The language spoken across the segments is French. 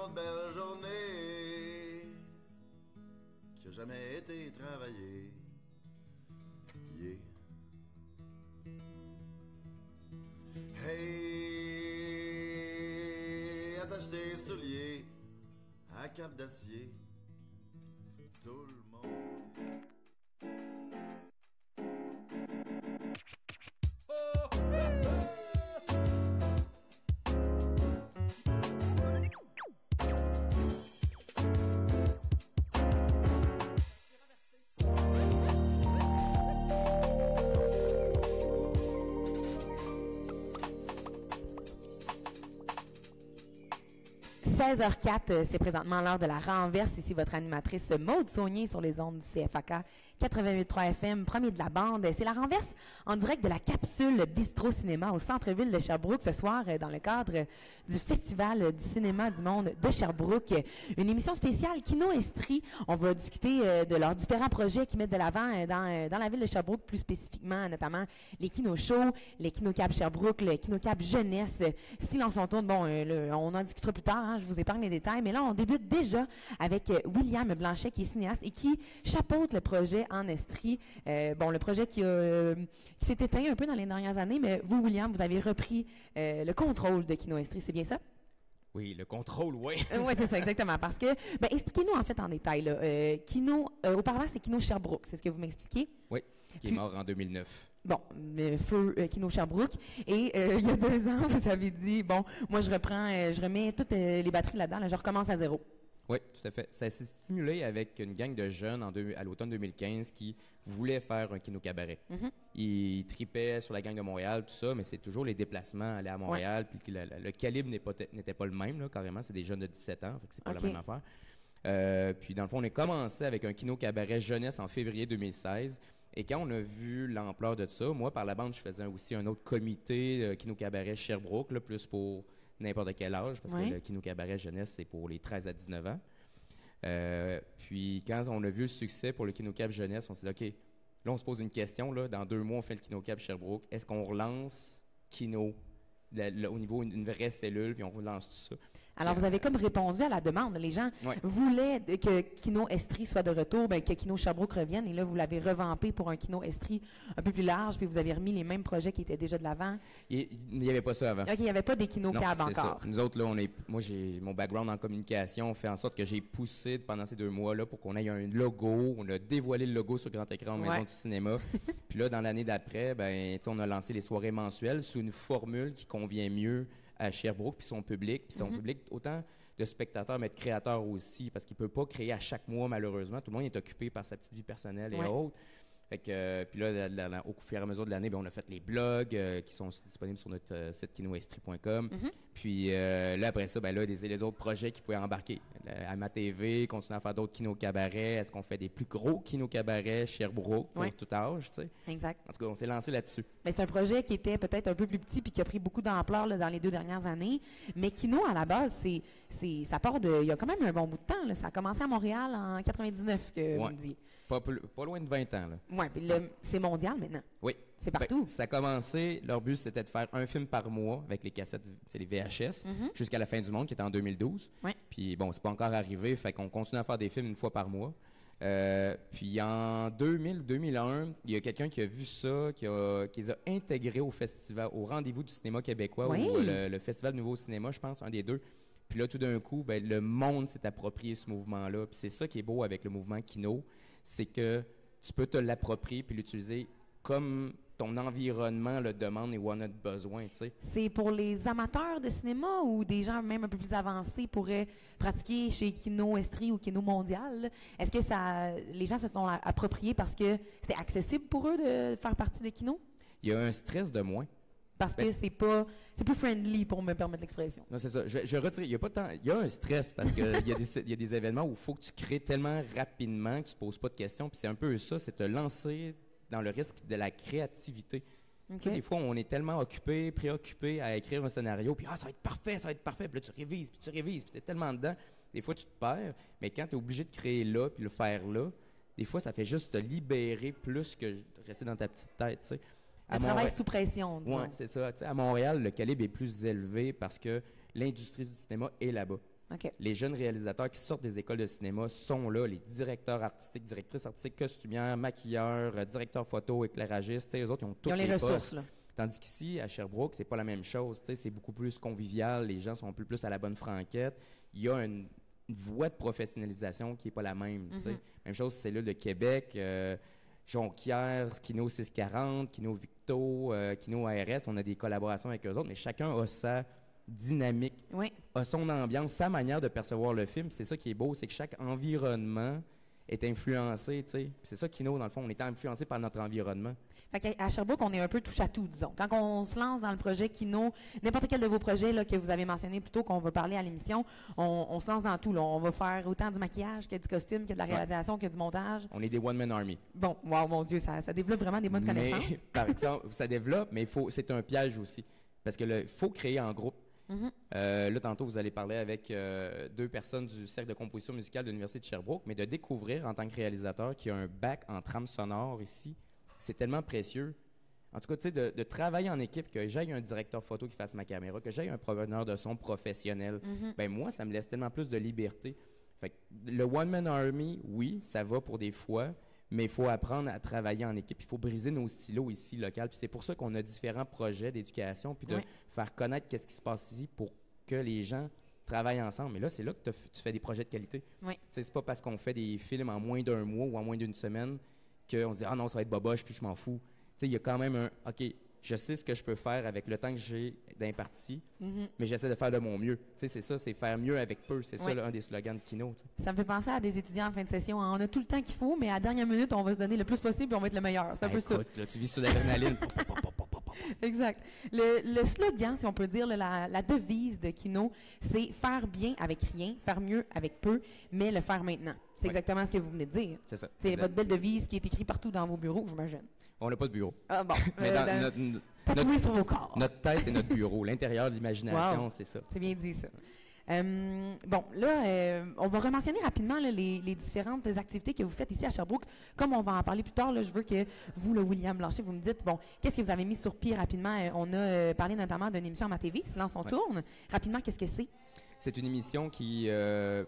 grande belle journée qui a jamais été travaillée. Yeah. Hey, attache tes souliers à cap d'acier. Tout le monde. 16h04, c'est présentement l'heure de la renverse. Ici, votre animatrice Maude Saunier sur les ondes du CFAK 88.3 FM, premier de la bande. C'est la renverse en direct de la capsule Bistro Cinéma au centre-ville de Sherbrooke ce soir dans le cadre du Festival du cinéma du monde de Sherbrooke. Une émission spéciale Kino Estrie. On va discuter de leurs différents projets qu'ils mettent de l'avant dans la ville de Sherbrooke, plus spécifiquement, notamment les Kino Shows, les Kino Cap Sherbrooke, les Kino Cap Jeunesse. Silence on tourne, bon, on en discutera plus tard, je vous épargne les détails, mais là, on débute déjà avec William Blanchet, qui est cinéaste et qui chapeaute le projet en Estrie. Le projet qui s'est éteint un peu dans les dernières années, mais vous, William, vous avez repris le contrôle de Kino Estrie, c'est bien ça? Oui, le contrôle, oui. Oui, c'est ça, exactement. Parce que, expliquez-nous en fait en détail, là. Kino, auparavant, c'est Kino Sherbrooke, c'est ce que vous m'expliquez? Oui, qui est mort en 2009. Bon, feu Kino Sherbrooke. Et il y a 2 ans, vous avez dit, bon, moi je remets toutes les batteries là-dedans, là, je recommence à zéro. Oui, tout à fait. Ça s'est stimulé avec une gang de jeunes à l'automne 2015 qui voulaient faire un kino cabaret. Mm-hmm. Ils tripaient sur la gang de Montréal, tout ça, mais c'est toujours les déplacements, aller à Montréal, puis que le calibre n'était pas le même, là, carrément. C'est des jeunes de 17 ans, fait que c'est pas la même affaire. Puis dans le fond, on a commencé avec un kino cabaret jeunesse en février 2016. Et quand on a vu l'ampleur de ça, moi, par la bande, je faisais aussi un autre comité kino cabaret Sherbrooke, là, plus pour n'importe quel âge, parce que le kino cabaret jeunesse, c'est pour les 13 à 19 ans. Puis quand on a vu le succès pour le kino cap jeunesse, on s'est dit, OK, là, on se pose une question, là, dans 2 mois, on fait le kino cap Sherbrooke. Est-ce qu'on relance kino au niveau d'une vraie cellule, puis on relance tout ça? Alors, vous avez comme répondu à la demande. Les gens voulaient que Kino Estrie soit de retour, que Kino Sherbrooke revienne, et là, vous l'avez revampé pour un Kino Estrie un peu plus large, puis vous avez remis les mêmes projets qui étaient déjà de l'avant. Il n'y avait pas ça avant. OK, il n'y avait pas des Kino Cab encore. Ça. Nous autres, là, moi, j'ai mon background en communication, fait en sorte que j'ai poussé pendant ces 2 mois-là pour qu'on ait un logo. On a dévoilé le logo sur grand écran en maison du cinéma. Puis là, dans l'année d'après, on a lancé les soirées mensuelles sous une formule qui convient mieux à Sherbrooke puis son public. Puis son public, autant de spectateurs, mais de créateurs aussi, parce qu'il peut pas créer à chaque mois, malheureusement. Tout le monde est occupé par sa petite vie personnelle et autres. Fait que, puis là, au fur et à mesure de l'année, on a fait les blogs qui sont disponibles sur notre site kinoestrie.com. Puis là, après ça, les autres projets qui pouvaient embarquer. Ama TV, continuer à faire d'autres kinos cabarets. Est-ce qu'on fait des plus gros kinos cabarets Sherbrooke pour tout âge, tu sais? Exact. En tout cas, on s'est lancé là-dessus. Mais c'est un projet qui était peut-être un peu plus petit puis qui a pris beaucoup d'ampleur là, dans les 2 dernières années. Mais Kino, à la base, ça part de... Il y a quand même un bon bout de temps, là. Ça a commencé à Montréal en 99, que vous me dites. Pas loin de 20 ans, là. Oui, puis c'est mondial maintenant. Oui. C'est partout. Ça a commencé, leur but, c'était de faire un film par mois avec les cassettes, c'est les VHS, jusqu'à la fin du monde, qui était en 2012. Ouais. Puis bon, c'est pas encore arrivé, fait qu'on continue à faire des films 1 fois par mois. Puis en 2000-2001, il y a quelqu'un qui a vu ça, qui les a intégrés au festival, au rendez-vous du cinéma québécois, ou le Festival Nouveau Cinéma, je pense, un des 2. Puis là, tout d'un coup, le monde s'est approprié ce mouvement-là. Puis c'est ça qui est beau avec le mouvement Kino, c'est que tu peux te l'approprier puis l'utiliser comme ton environnement le demande et où on a besoin, tu sais. C'est pour les amateurs de cinéma ou des gens même un peu plus avancés pourraient pratiquer chez Kino Estrie ou Kino Mondial, là? Est-ce que les gens se sont appropriés parce que c'était accessible pour eux de faire partie de Kino? Il y a un stress de moins. Parce que c'est plus friendly, pour me permettre l'expression. Non, c'est ça. Je retire. Il y a un stress parce que il y a des événements où il faut que tu crées tellement rapidement que tu poses pas de questions. Puis c'est un peu ça, c'est te lancer dans le risque de la créativité. Okay. Tu sais, des fois, on est tellement préoccupé à écrire un scénario, puis ça va être parfait. Puis là, tu révises, puis t'es tellement dedans. Des fois, tu te perds. Mais quand tu es obligé de créer là, puis le faire là, des fois, ça fait juste te libérer plus que de rester dans ta petite tête, tu sais. Le travail sous pression, disons. Oui, c'est ça. T'sais, à Montréal, le calibre est plus élevé parce que l'industrie du cinéma est là-bas. OK. Les jeunes réalisateurs qui sortent des écoles de cinéma sont là, les directeurs artistiques, directrices artistiques, costumières, maquilleurs, directeurs photo, éclairagistes, eux autres, ils ont toutes Ils ont les postes. ressources, là. Tandis qu'ici, à Sherbrooke, c'est pas la même chose. C'est beaucoup plus convivial, les gens sont un peu plus à la bonne franquette. Il y a une voie de professionnalisation qui n'est pas la même. Même chose, c'est là de Québec, Jonquière, Kino 640, Kino Victo, Kino ARS. On a des collaborations avec eux autres, mais chacun a sa dynamique, a son ambiance, sa manière de percevoir le film. C'est ça qui est beau, c'est que chaque environnement est influencé. C'est ça, Kino, dans le fond, on est influencé par notre environnement. Fait qu'à Sherbrooke, on est un peu touche à tout, disons. Quand on se lance dans le projet Kino, n'importe quel de vos projets là, que vous avez mentionné plus tôt qu'on va parler à l'émission, on se lance dans tout. Là. On va faire autant du maquillage que du costume, que de la réalisation, que du montage. On est des one-man army. Bon, wow, mon Dieu, ça développe vraiment des bonnes connaissances. Par exemple, ça développe, mais c'est un piège aussi. Parce que faut créer en groupe. Là, tantôt, vous allez parler avec 2 personnes du Cercle de composition musicale de l'Université de Sherbrooke, mais de découvrir en tant que réalisateur qu'il y a un bac en trame sonore ici, c'est tellement précieux. En tout cas, tu sais, de travailler en équipe, que j'aille un directeur photo qui fasse ma caméra, que j'aille un proveneur de son professionnel, ben moi, ça me laisse tellement plus de liberté. Fait que le One-Man Army, oui, ça va pour des fois, mais il faut apprendre à travailler en équipe. Il faut briser nos silos ici, locaux. Puis c'est pour ça qu'on a différents projets d'éducation, puis de faire connaître qu'est-ce qui se passe ici pour que les gens travaillent ensemble. Mais là, c'est là que tu fais des projets de qualité. C'est pas parce qu'on fait des films en moins d'un mois ou en moins d'une semaine qu'on se dit « Ah non, ça va être boboche, puis je m'en fous ». Il y a quand même un « OK, je sais ce que je peux faire avec le temps que j'ai d'imparti, mais j'essaie de faire de mon mieux. » C'est ça, c'est faire mieux avec peu. C'est ça, là, un des slogans de Kino. Ça me fait penser à des étudiants en fin de session. On a tout le temps qu'il faut, mais à la dernière minute, on va se donner le plus possible et on va être le meilleur. C'est un peu ça. Là, tu vis sur l'adrénaline. Exact. Le slogan, si on peut dire, la devise de Kino, c'est faire bien avec rien, faire mieux avec peu, mais le faire maintenant. C'est exactement ce que vous venez de dire. C'est ça. C'est votre belle devise qui est écrite partout dans vos bureaux, j'imagine. On n'a pas de bureau. Ah bon. Mais tatoué sur vos corps. Notre tête et notre bureau. L'intérieur de l'imagination, c'est ça. C'est bien dit, ça. Bon, là, on va rementionner rapidement là, les différentes activités que vous faites ici à Sherbrooke. Comme on va en parler plus tard, là, je veux que vous, le William Blanchet, vous me dites, bon, qu'est-ce que vous avez mis sur pied rapidement? On a parlé notamment d'une émission à ma TV, Silence on tourne. Rapidement, qu'est-ce que c'est? C'est une émission qui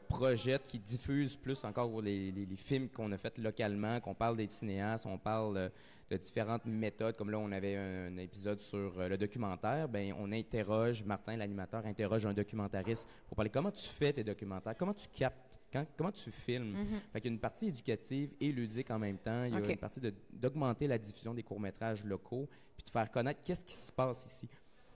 projette, qui diffuse plus encore les films qu'on a faits localement, qu'on parle des cinéastes, on parle de différentes méthodes. Comme là, on avait un épisode sur le documentaire. Ben, on interroge, Martin, l'animateur, interroge un documentariste pour parler comment tu fais tes documentaires, comment tu captes, comment tu filmes. Fait qu'il y a une partie éducative et ludique en même temps. Il y a une partie d'augmenter la diffusion des courts-métrages locaux puis de faire connaître qu'est-ce qui se passe ici.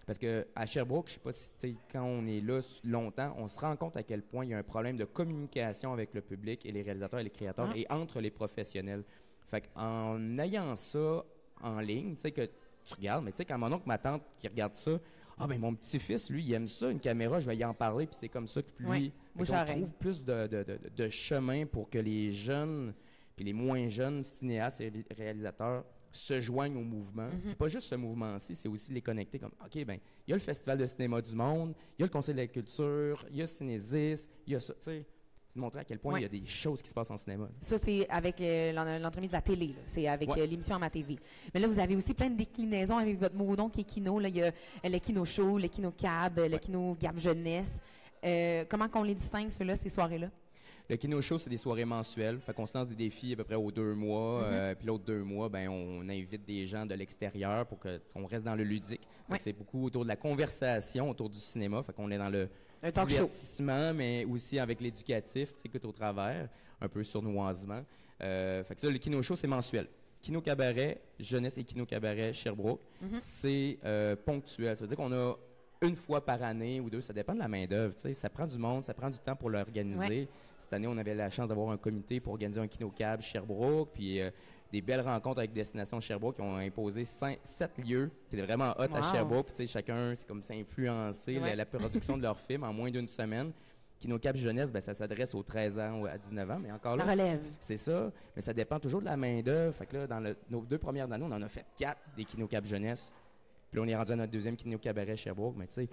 Parce qu'à Sherbrooke, je ne sais pas si quand on est là longtemps, on se rend compte à quel point il y a un problème de communication avec le public et les réalisateurs et les créateurs et entre les professionnels. Fait qu'en ayant ça en ligne, tu sais, que tu regardes, mais tu sais, quand mon oncle, ma tante qui regarde ça, ah ben mon petit-fils, lui, il aime ça, une caméra, je vais y en parler, puis c'est comme ça que lui, on trouve plus de chemin pour que les jeunes, puis les moins jeunes cinéastes et réalisateurs se joignent au mouvement. Pas juste ce mouvement-ci, c'est aussi les connecter comme, OK, ben il y a le Festival de cinéma du monde, il y a le Conseil de la culture, il y a Cinésis, il y a ça, tu sais. C'est de montrer à quel point il y a des choses qui se passent en cinéma. Ça, c'est avec l'entremise de la télé, là. C'est avec l'émission à ma TV. Mais là, vous avez aussi plein de déclinaisons avec votre mot donc qui est Kino. Là, il y a le Kino Show, le Kino Cab, le Kino Gab Jeunesse. Comment qu'on les distingue, ceux-là, ces soirées-là? Le Kino Show, c'est des soirées mensuelles. Fait qu'on se lance des défis à peu près aux 2 mois. Puis l'autre 2 mois, ben, on invite des gens de l'extérieur pour qu'on reste dans le ludique. C'est beaucoup autour de la conversation, autour du cinéma. Fait qu'on est dans le divertissement, mais aussi avec l'éducatif, tu sais, que au travers, un peu sournoisement. Fait que ça, le Kino Show, c'est mensuel. Kino Cabaret, Jeunesse et Kino Cabaret, Sherbrooke, c'est ponctuel. Ça veut dire qu'on a une fois par année ou 2, ça dépend de la main-d'œuvre. Ça prend du monde, ça prend du temps pour l'organiser. Cette année, on avait la chance d'avoir un comité pour organiser un Kino Cab Sherbrooke, puis des belles rencontres avec Destination Sherbrooke qui ont imposé 7 lieux. C'était vraiment hot à Sherbrooke. Puis chacun, c'est comme ça, influencé la production de leur film en moins d'une semaine. Kino Cab Jeunesse, ben, ça s'adresse aux 13 ans ou à 19 ans, mais encore là, relève. C'est ça. Mais ça dépend toujours de la main-d'œuvre. Fait que là, dans nos 2 premières années, on en a fait 4 des Kino Cab Jeunesse. Puis là, on est rendu à notre 2e Kino Cabaret Sherbrooke. Mais tu sais,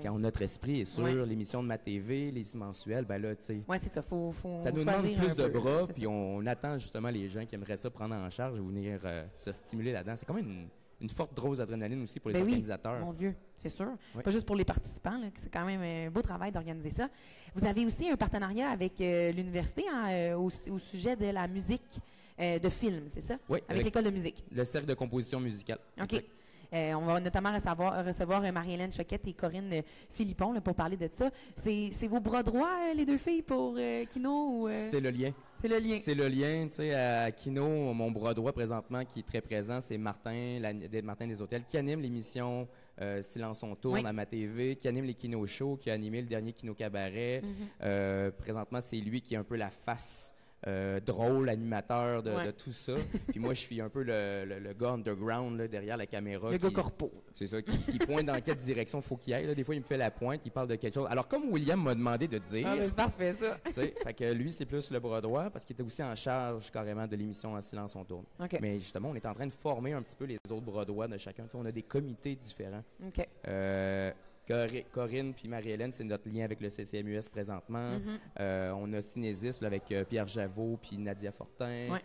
quand notre esprit est sur l'émission de ma TV, les mensuels, ben là, tu sais. Oui, c'est ça. Ça nous demande plus de bras, puis on attend justement les gens qui aimeraient ça prendre en charge et venir se stimuler là-dedans. C'est comme une forte dose d'adrénaline aussi pour les Ben oui, organisateurs. mon Dieu, c'est sûr. Oui. Pas juste pour les participants, là, que c'est quand même un beau travail d'organiser ça. Vous avez aussi un partenariat avec l'université au sujet de la musique de film, c'est ça? Oui, Avec l'école de musique. le cercle de composition musicale. OK. Exact. On va notamment recevoir Marie-Hélène Choquette et Corinne Philippon là, pour parler de ça. C'est vos bras droits, les deux filles, pour Kino? Ou, C'est le lien. c'est le lien. C'est le lien, tu sais, à Kino, mon bras droit présentement qui est très présent, c'est Martin des Hôtels, qui anime l'émission Silence on tourne Oui. à ma TV, qui anime les Kino Shows, qui a animé le dernier Kino Cabaret. Présentement, c'est lui qui est un peu la face drôle, animateur de tout ça. Puis moi, je suis un peu le gars underground là, derrière la caméra. Le gars corpo. C'est ça, qui pointe dans quelle direction il faut qu'il aille. Là. Des fois, il me fait la pointe, il parle de quelque chose. Alors, comme William m'a demandé de dire, Ah, ben, c'est parfait, ça. tu sais, fait que lui, c'est plus le bras droit parce qu'il était aussi en charge carrément de l'émission En silence on tourne. OK. Mais justement, on est en train de former un petit peu les autres bras droits de chacun. Tu sais, on a des comités différents. OK. Corinne puis Marie-Hélène, c'est notre lien avec le CCMUS présentement. On a Cinésis là, avec Pierre Javot puis Nadia Fortin. Ouais.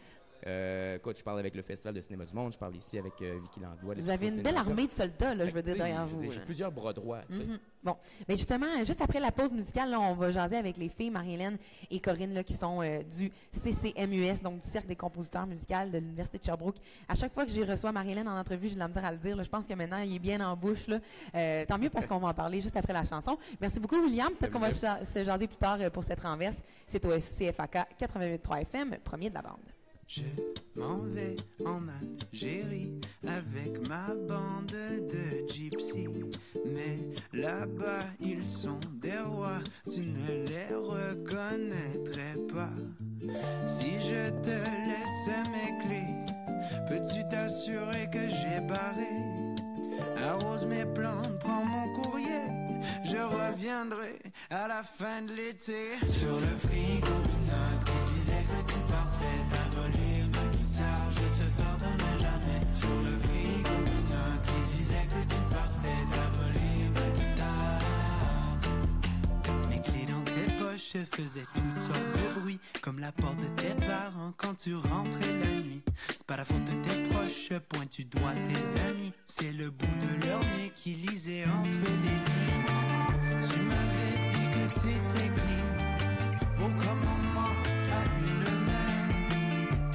Écoute, je parle avec le Festival de cinéma du monde, je parle ici avec Vicky Langlois. Vous avez une belle armée de soldats, là, je veux dire, derrière vous. J'ai plusieurs bras droits. Tu sais. Bon, mais justement, juste après la pause musicale, là, on va jaser avec les filles, Marie-Hélène et Corinne, là, qui sont du CCMUS, donc du Cercle des compositeurs musicaux de l'Université de Sherbrooke. À chaque fois que j'y reçois Marie-Hélène en entrevue, j'ai de la misère à le dire. Là, je pense que maintenant, il est bien en bouche. Là. Tant mieux parce qu'on va en parler juste après la chanson. Merci beaucoup, William. Peut-être qu'on va se jaser plus tard pour cette renverse. C'est au CFAK 88.3 FM, premier de la bande. Je m'en vais en Algérie avec ma bande de gypsies. Mais là-bas, ils sont des rois, tu ne les reconnaîtrais pas. Si je te laisse mes clés, peux-tu t'assurer que j'ai barré? Arrose mes plantes, prends mon courrier, je reviendrai à la fin de l'été. Sur le frigo, une note qui disait que tu partais, t'as volé ma guitare, je te pardonnerai jamais. Sur le frigo, une note qui disait que tu partais, t'as volé ma guitare. Mes clés dans tes poches faisaient toutes sortes de bruits, comme la porte de tes parents quand tu rentrais la nuit. C'est pas la faute de tes proches, pointe du doigt tes amis, c'est le bout de leur nez qui lisait entre les lignes. Tu m'avais dit que t'étais clean, oh comme maman a une mère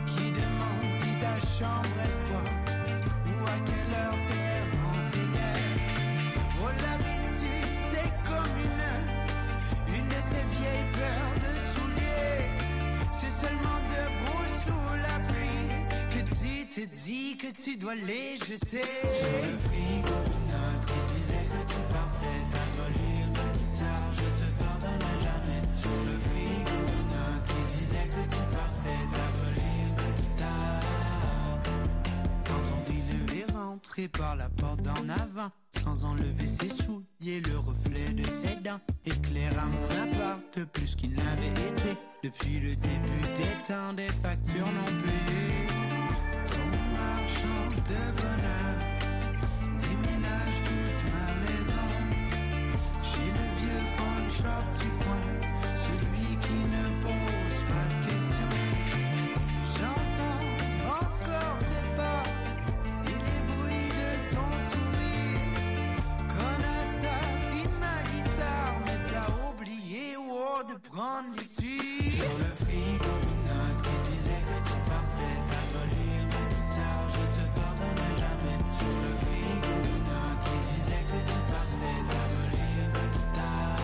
qui demande si ta chambre est propre ou à quelle heure t'es rentré hier. Oh l'habitude c'est comme une de ces vieilles paires de souliers. C'est seulement debout sous la pluie que tu te dis que tu dois les jeter. Sur le frigo, une note qui disait que tu partais, t'as volé ma guitare, je te pardonnerai jamais. Sur le frigo, une note qui disait que tu partais, t'as volé ma guitare. Quand on dit lever, rentrer par la porte d'en avant, sans enlever ses souliers, le reflet de ses dents éclaire à mon appart plus qu'il n'avait été depuis le début des temps, des factures non payées. Ton marchand de bonheur déménage toute ma maison chez le vieux pawn shop du coin, celui qui ne pose pas de questions. J'entends encore tes pas et les bruits de ton sourire. Connasse, t'as pris ma guitare, mais t'as oublié de prendre l'étui. Sur le frigo, une note qui disait que tu partais, t'as volé ma guitare, je te pardonnerai jamais. Sur le frigo, une note qui disait que tu partais, t'as volé ma guitare.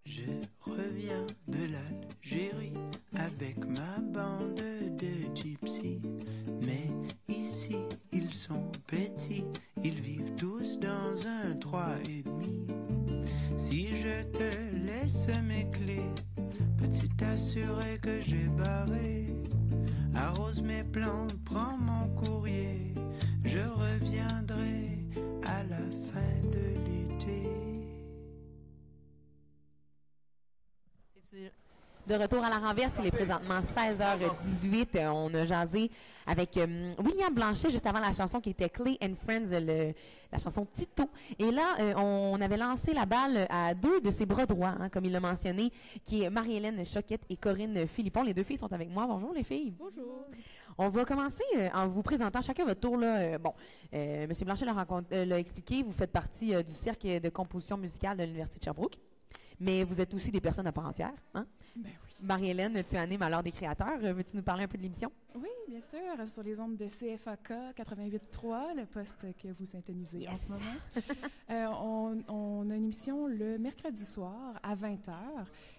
Je reviens de l'Algérie avec ma bande de gypsies. Mais ici, ils sont petits, ils vivent tous dans un 3,5. Si je te laisse mes clés, peux-tu t'assurer que j'ai barré? Arrose mes plantes, prends mon courrier, je reviendrai à la fin de l'été. De retour à la renverse, il est présentement 16h18. On a jasé avec William Blanchet juste avant la chanson qui était Clay and Friends, la chanson Tito. Et là, on avait lancé la balle à deux de ses bras droits, comme il l'a mentionné, qui est Marie-Hélène Choquette et Corinne Philippon. Les deux filles sont avec moi. Bonjour les filles. Bonjour. On va commencer en vous présentant chacun votre tour. Là. M. Blanchet l'a expliqué, vous faites partie du cercle de composition musicale de l'Université de Sherbrooke, mais vous êtes aussi des personnes à part entière. Hein? Ben oui. Marie-Hélène, tu animes à l'Heure des créateurs. Veux-tu nous parler un peu de l'émission? Oui, bien sûr, sur les ondes de CFAK 88.3, le poste que vous syntonisez en ce moment. On a une émission le mercredi soir à 20h.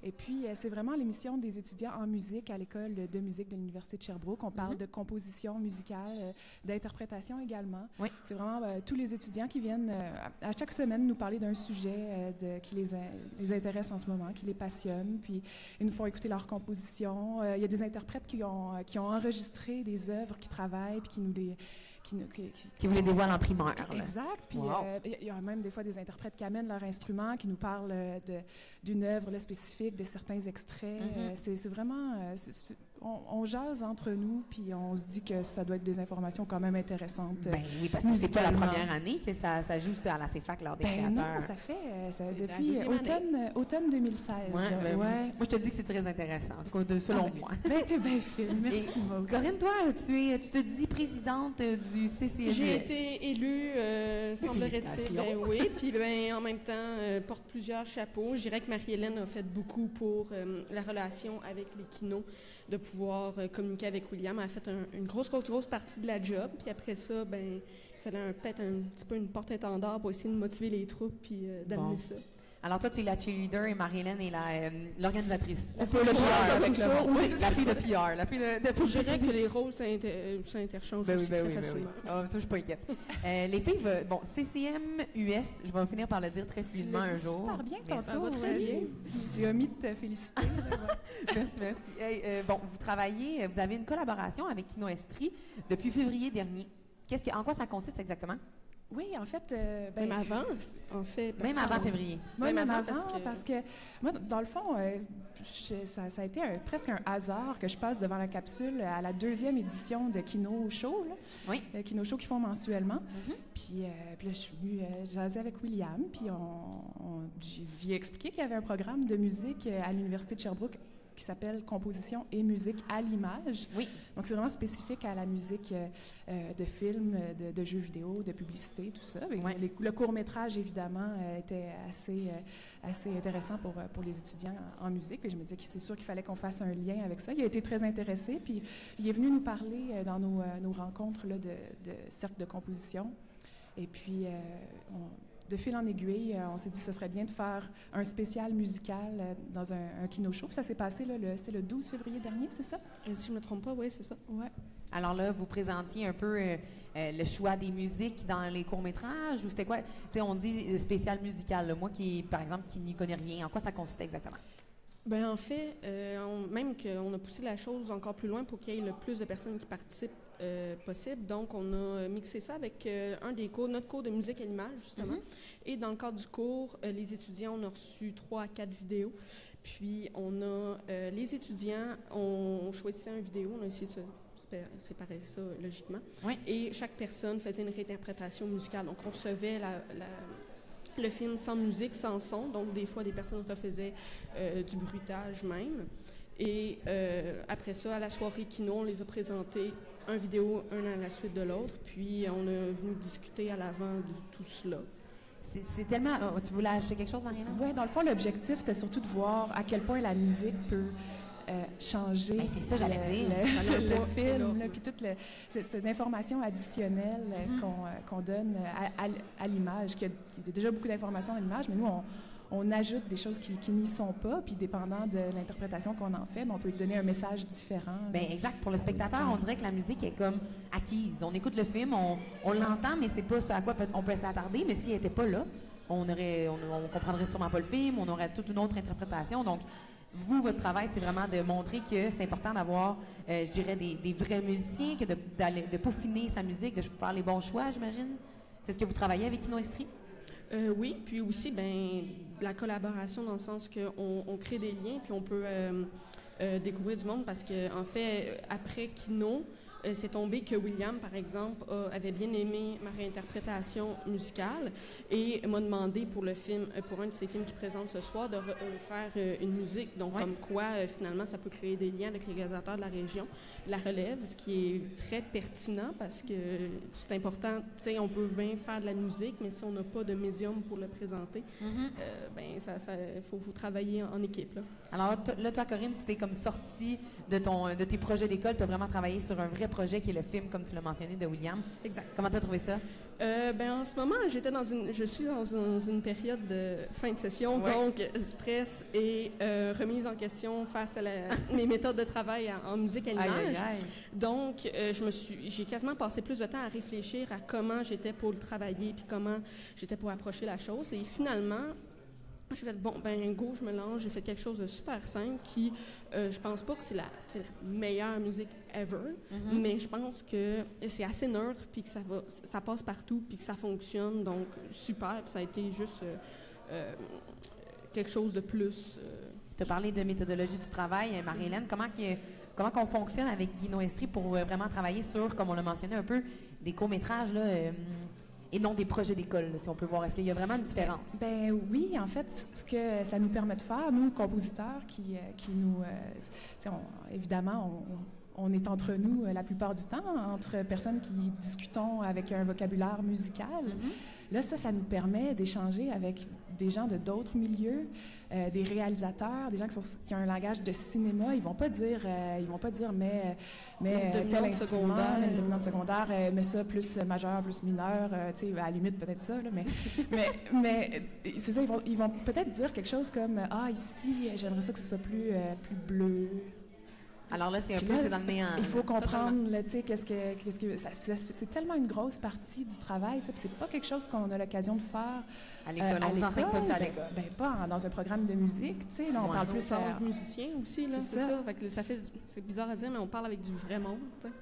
Et puis, c'est vraiment l'émission des étudiants en musique à l'École de musique de l'Université de Sherbrooke. On parle de composition musicale, d'interprétation également. Oui. C'est vraiment tous les étudiants qui viennent à chaque semaine nous parler d'un sujet qui les intéresse en ce moment, qui les passionne. Puis, ils nous font écouter leur composition. Il y a des interprètes qui ont enregistré des œuvres, qui travaillent, puis qui nous les... Qui vous les dévoilent en primeur. Exact. Puis wow. Il y a même des fois des interprètes qui amènent leur instrument, qui nous parlent d'une œuvre là, spécifique, de certains extraits. C'est vraiment... on jase entre nous, puis on se dit que ça doit être des informations quand même intéressantes. Ben oui, parce que c'est pas la première année que ça joue à la CFAC lors des créateurs. Non, ça fait depuis automne 2016. Ouais. Moi, je te dis que c'est très intéressant, en tout cas selon moi. Ben, t'es bien fine. Merci, Maud. Corinne, toi, tu te dis présidente du CCMUS. J'ai été élue, semblerait-il, oui, puis en même temps, porte plusieurs chapeaux. Je dirais que Marie-Hélène a fait beaucoup pour la relation avec les kinos, de pouvoir communiquer avec William. Elle a fait une grosse partie de la job, puis après ça, il fallait peut-être un petit peu une porte-étendard pour essayer de motiver les troupes, puis d'amener ça. Alors toi, tu es la cheerleader et Marie-Hélène est l'organisatrice. La fille de PR avec le monde. Oui, la fille de PR. La fille de je dirais que les rôles s'interchangent très facilement. Ça, je suis pas inquiète. Les filles, CCMUS, je vais finir par le dire très fluidement un jour. Super bien tantôt. J'ai omis de te féliciter. Merci. Vous travaillez, vous avez une collaboration avec Kino Estrie depuis février dernier. En quoi ça consiste exactement? Oui, en fait... même avant, en fait. Même avant février. Même avant, parce que moi, dans le fond, ça a été presque un hasard que je passe devant la capsule à la 2e édition de Kino Show, là. Oui. Kino Show qu'ils font mensuellement. Puis là, je suis venue jaser avec William, puis j'ai expliqué qu'il y avait un programme de musique à l'Université de Sherbrooke qui s'appelle Composition et musique à l'image. Oui. Donc, c'est vraiment spécifique à la musique de films, de jeux vidéo, de publicité, tout ça. Le court-métrage, évidemment, était assez intéressant pour les étudiants en musique. Et je me disais que c'est sûr qu'il fallait qu'on fasse un lien avec ça. Il a été très intéressé, puis il est venu nous parler dans nos rencontres là, de cercle de composition. Et puis, de fil en aiguille, on s'est dit que ce serait bien de faire un spécial musical dans un Kino Show. Puis ça s'est passé, c'est le 12 février dernier, c'est ça? Si je ne me trompe pas, oui, c'est ça. Ouais. Alors là, vous présentiez un peu le choix des musiques dans les courts-métrages, ou c'était quoi? Tu sais, on dit spécial musical. Là. Moi, par exemple, qui n'y connais rien, en quoi ça consistait exactement? En fait, même qu'on a poussé la chose encore plus loin pour qu'il y ait le plus de personnes qui participent possible. Donc, on a mixé ça avec notre cours de musique à l'image, justement. Et dans le cadre du cours, les étudiants, on a reçu 3 à 4 vidéos. Puis, les étudiants ont choisi une vidéo. On a essayé de séparer ça logiquement. Oui. Et chaque personne faisait une réinterprétation musicale. Donc, on recevait le film sans musique, sans son. Donc, des fois, des personnes refaisaient du bruitage même. Et après ça, à la soirée Kino, on les a présentés un vidéo, un à la suite de l'autre. Puis, on a venu discuter à l'avant de tout cela. C'est tellement... tu voulais ajouter quelque chose, Mariana? Oui, dans le fond, l'objectif, c'était surtout de voir à quel point la musique peut changer c'est ça, j'allais dire. le film, puis toute c'est une information additionnelle qu'on donne à l'image, qu'il y a déjà beaucoup d'informations à l'image, mais nous, on ajoute des choses qui n'y sont pas, puis dépendant de l'interprétation qu'on en fait, on peut donner un message différent. Exact. Pour le spectateur, on dirait que la musique est comme acquise. On écoute le film, on l'entend, mais c'est pas ce à quoi on peut s'attarder, mais s'il n'était pas là, on comprendrait sûrement pas le film, on aurait toute une autre interprétation. Donc, vous, votre travail, c'est vraiment de montrer que c'est important d'avoir, je dirais, des vrais musiciens, que de peaufiner sa musique, de faire les bons choix, j'imagine. C'est ce que vous travaillez avec Kino Estrie? Oui, puis aussi, la collaboration dans le sens qu'on crée des liens, puis on peut découvrir du monde parce qu'en fait, après Kino, c'est tombé que William, par exemple, avait bien aimé ma réinterprétation musicale et m'a demandé pour le film, pour un de ses films qu'il présente ce soir, de faire une musique. Donc, comme quoi, finalement, ça peut créer des liens avec les réalisateurs de la région. La relève, ce qui est très pertinent parce que c'est important. Tu sais, on peut bien faire de la musique, mais si on n'a pas de médium pour le présenter, faut travailler en équipe. Là. Alors là, toi, Corinne, tu t'es comme sortie de tes projets d'école. Tu as vraiment travaillé sur un vrai projet qui est le film, comme tu l'as mentionné, de William. Exact. Comment tu as trouvé ça? En ce moment, je suis dans une période de fin de session, donc stress et remise en question face à mes méthodes de travail en musique à l'image. Donc, j'ai quasiment passé plus de temps à réfléchir à comment j'étais pour le travailler puis comment j'étais pour approcher la chose. Et finalement, je suis fait, je me lance. J'ai fait quelque chose de super simple qui, je pense pas que c'est la meilleure musique ever, mais je pense que c'est assez neutre, puis que ça passe partout, puis que ça fonctionne, donc super, puis ça a été juste quelque chose de plus. Tu as parlé de méthodologie du travail, Marie-Hélène. Comment qu'on fonctionne avec Guino Estrie pour vraiment travailler sur, comme on l'a mentionné un peu, des courts-métrages, là, et non des projets d'école, si on peut voir. Est-ce qu'il y a vraiment une différence? Oui, en fait, ce que ça nous permet de faire, nous, compositeurs, qui nous... évidemment, on est entre nous la plupart du temps, entre personnes qui discutons avec un vocabulaire musical. Là, ça nous permet d'échanger avec des gens de d'autres milieux, des réalisateurs, des gens qui ont un langage de cinéma. Ils vont pas dire mais tel instrument, une dominante secondaire, mais ça plus majeur, plus mineur, tu sais, à la limite peut-être ça, là, mais c'est ça, ils vont peut-être dire quelque chose comme ici j'aimerais ça que ce soit plus bleu. Alors là, c'est dans le néant. Il faut comprendre, tu sais, c'est tellement une grosse partie du travail, ça, puis c'est pas quelque chose qu'on a l'occasion de faire à l'école. On s'enseigne pas ça à l'école. Pas dans un programme de musique, tu sais. Là, on parle plus de musiciens aussi, là, c'est ça. Fait que c'est bizarre à dire, mais on parle avec du vrai monde, tu sais.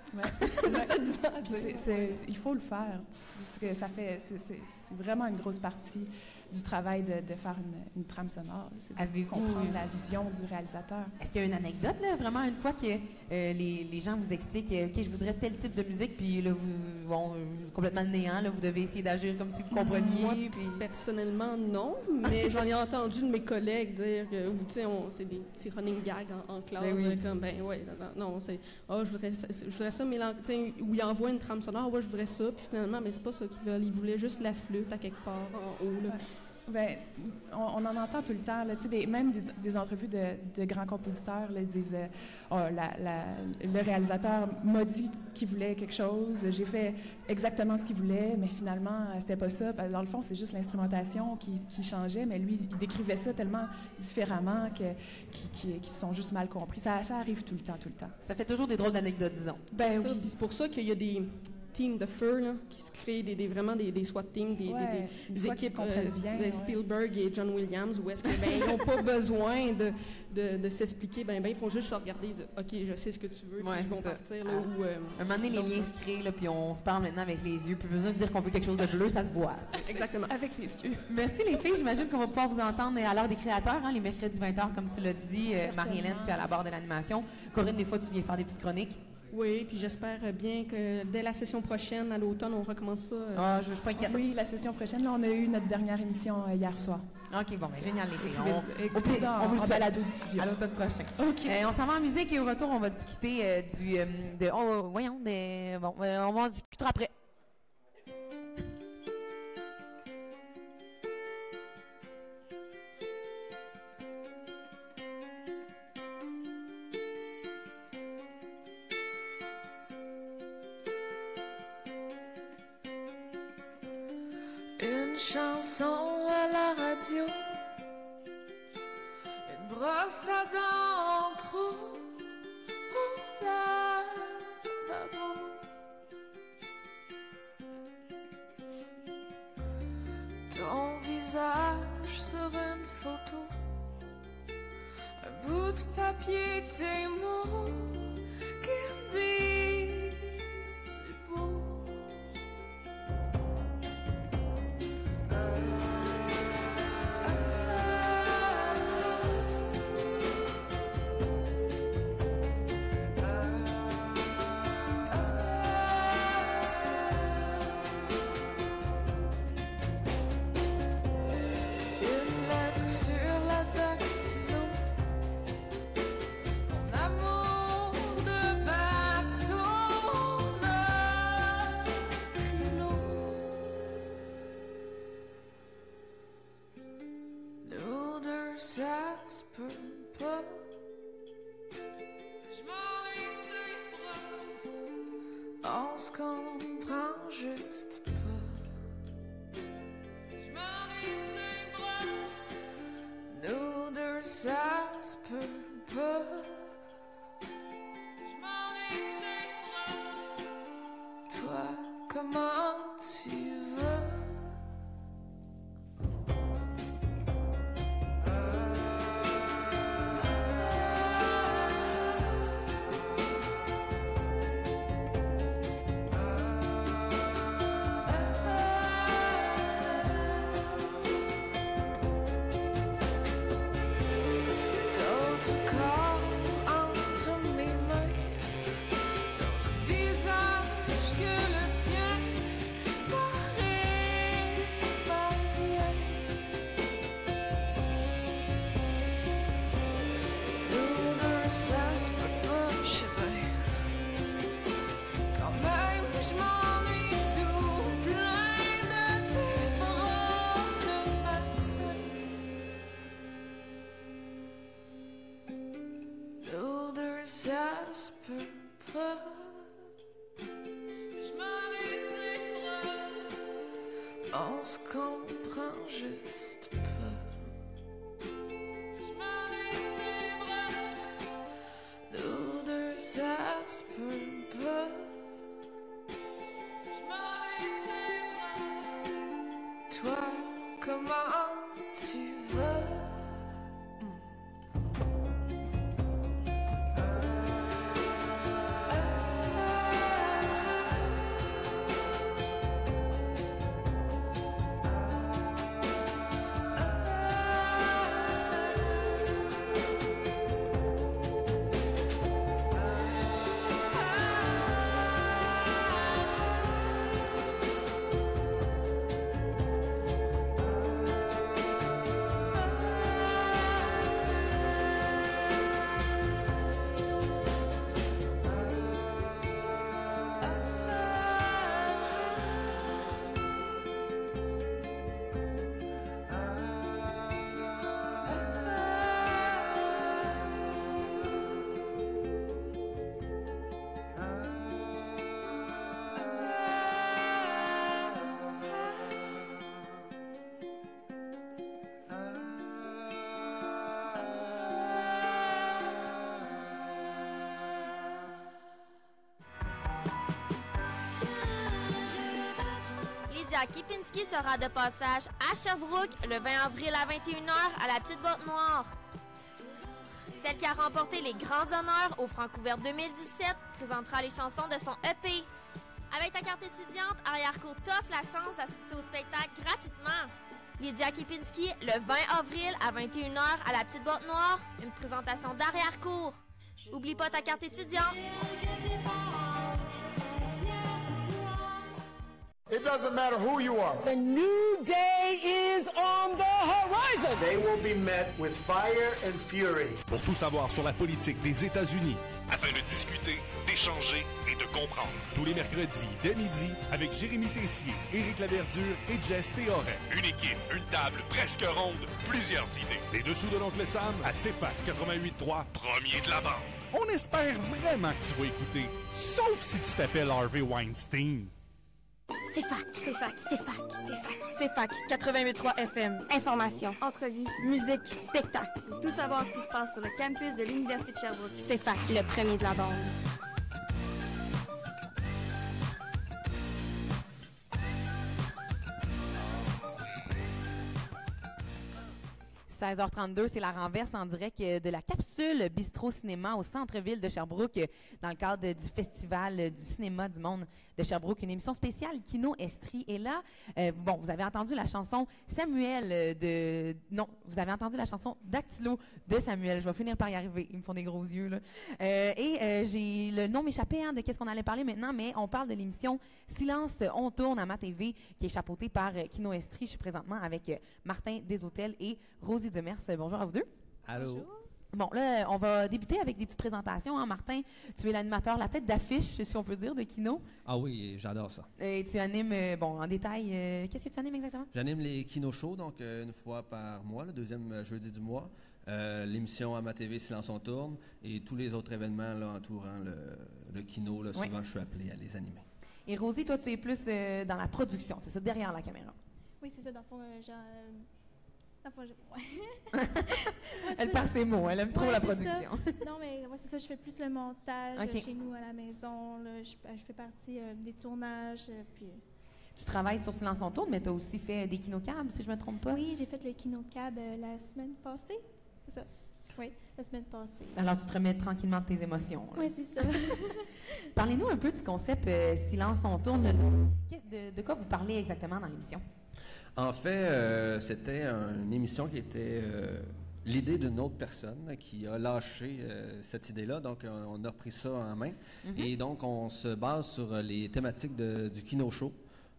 C'est bizarre à dire. Il faut le faire. C'est vraiment une grosse partie du travail de faire une trame sonore. C'est de comprendre la vision du réalisateur. Est-ce qu'il y a une anecdote, là, vraiment, une fois que les gens vous expliquent OK, je voudrais tel type de musique, puis là, complètement le néant, là, vous devez essayer d'agir comme si vous compreniez? Moi, personnellement, non, mais j'en ai entendu de mes collègues dire que, tu sais, c'est des petits running gags en classe, comme, je voudrais ça, mais tu sais, où ils envoient une trame sonore, je voudrais ça, puis finalement, mais c'est pas ça qu'ils veulent, ils voulaient juste la flûte à quelque part en haut, là. On en entend tout le temps, là, même des entrevues de grands compositeurs, là, ils disent le réalisateur m'a dit qu'il voulait quelque chose, j'ai fait exactement ce qu'il voulait, mais finalement, c'était pas ça. Dans le fond, c'est juste l'instrumentation qui changeait, mais lui, il décrivait ça tellement différemment qu'ils sont juste mal compris. Ça arrive tout le temps. Ça fait toujours des drôles d'anecdotes, disons. Puis c'est pour ça qu'il y a des teams de feu là, qui se créent vraiment des SWAT teams, des équipes de Spielberg et John Williams, où est-ce qu'ils n'ont pas besoin de s'expliquer, ils font juste se regarder et dire « OK, je sais ce que tu veux », puis ils vont partir. Là, un moment donné, les liens se créent, là, puis on se parle maintenant avec les yeux, plus besoin de dire qu'on veut quelque chose de bleu, ça se voit. Exactement. Avec les yeux. Merci les filles, j'imagine qu'on va pouvoir vous entendre à l'heure des créateurs, les mercredis 20h, comme tu l'as dit. Marie-Hélène, tu es à la barre de l'animation. Corinne, des fois, tu viens faire des petites chroniques. Oui, puis j'espère bien que dès la session prochaine, à l'automne, on recommence ça. Je suis pas inquiète. Oui, la session prochaine, là, on a eu notre dernière émission hier soir. OK, bon, génial les filles. On vous le balado-diffusion. À l'automne prochain. OK. On s'en va en musique et au retour, on va discuter on va en discuter après. Une chanson à la radio, une brosse à dents en trou, lavabo. Ton visage sur une photo, un bout de papier, tes mots qui me disent du beau. se peut pas. Je m'ennuie de tes bras. On se comprend juste pas. Je m'ennuie de tes bras. Nous deux, ça se peut pas. Je m'ennuie de tes bras. Toi, comment tu vas? On se comprend juste pas. Je m'ennuie de tes bras. Nous deux, ça se peut pas. Je m'ennuie de tes bras. Toi, comment tu vas? Lydia Kipinski sera de passage à Sherbrooke le 20 avril à 21h à la Petite Boîte Noire. Celle qui a remporté les grands honneurs au Francouvert 2017 présentera les chansons de son EP. Avec ta carte étudiante, Arrière-Cour t'offre la chance d'assister au spectacle gratuitement. Lydia Kipinski le 20 avril à 21h à la Petite Boîte Noire, une présentation d'Arrière-Cour. Oublie pas ta carte étudiante. It doesn't matter who you are. The new day is on the horizon. They will be met with fire and fury. Pour tout savoir sur la politique des États-Unis, afin de discuter, d'échanger et de comprendre. Tous les mercredis dès midi avec Jérémy Tessier, Éric Laverdure et Jess Théoret. Une équipe, une table presque ronde, plusieurs idées. Les dessous de l'Oncle Sam à CFAC 88.3, premier de la bande. On espère vraiment que tu vas écouter, sauf si tu t'appelles Harvey Weinstein. C'est fac, c'est fac, c'est fac, c'est fac. C'est fac 88.3 FM. Information, entrevue, Musique, spectacle. tout savoir ce qui se passe sur le campus de l'Université de Sherbrooke. C'est fac, le premier de la bande. 16h32, c'est la renverse en direct de la capsule Bistrot Cinéma au centre-ville de Sherbrooke dans le cadre du Festival du cinéma du monde de Sherbrooke, une émission spéciale Kino Estrie. Et là, bon, vous avez entendu la chanson Samuel de... Non, vous avez entendu la chanson Dactylo de Samuel. Je vais finir par y arriver. Ils me font des gros yeux, là. J'ai le nom m'échappé de qu'est-ce qu'on allait parler maintenant, mais on parle de l'émission Silence, on tourne à MaTV qui est chapeautée par Kino Estrie. Je suis présentement avec Martin Deshôtels et Rosie Demers. Bonjour à vous deux. Allô. Bonjour. Bon, là, on va débuter avec des petites présentations. Hein. Martin, tu es l'animateur, la tête d'affiche, si on peut dire, de Kino. Ah oui, j'adore ça. Et tu animes, bon, en détail, qu'est-ce que tu animes exactement? J'anime les Kino Shows, donc une fois par mois, le deuxième jeudi du mois. l'émission à ma TV Silence on tourne et tous les autres événements là, entourant le kino. Là, souvent, je suis appelé à les animer. Et Rosie, toi, tu es plus dans la production, c'est ça, derrière la caméra? Oui, c'est ça. Dans le fond, Elle perd ses mots, elle aime trop la production. Non, mais c'est ça, je fais plus le montage chez nous à la maison. Là, je fais partie des tournages. Puis, tu travailles sur Silence on tourne, mais tu as aussi fait des kinocabs, si je ne me trompe pas. Oui, j'ai fait le kinocab la semaine passée. C'est ça. Oui, la semaine passée. Alors, tu te remets tranquillement de tes émotions. Oui, c'est ça. Parlez-nous un peu du concept Silence on tourne. De quoi vous parlez exactement dans l'émission? En fait, c'était une émission qui était l'idée d'une autre personne qui a lâché cette idée-là. Donc, on a repris ça en main. Et donc, on se base sur les thématiques du Kino Show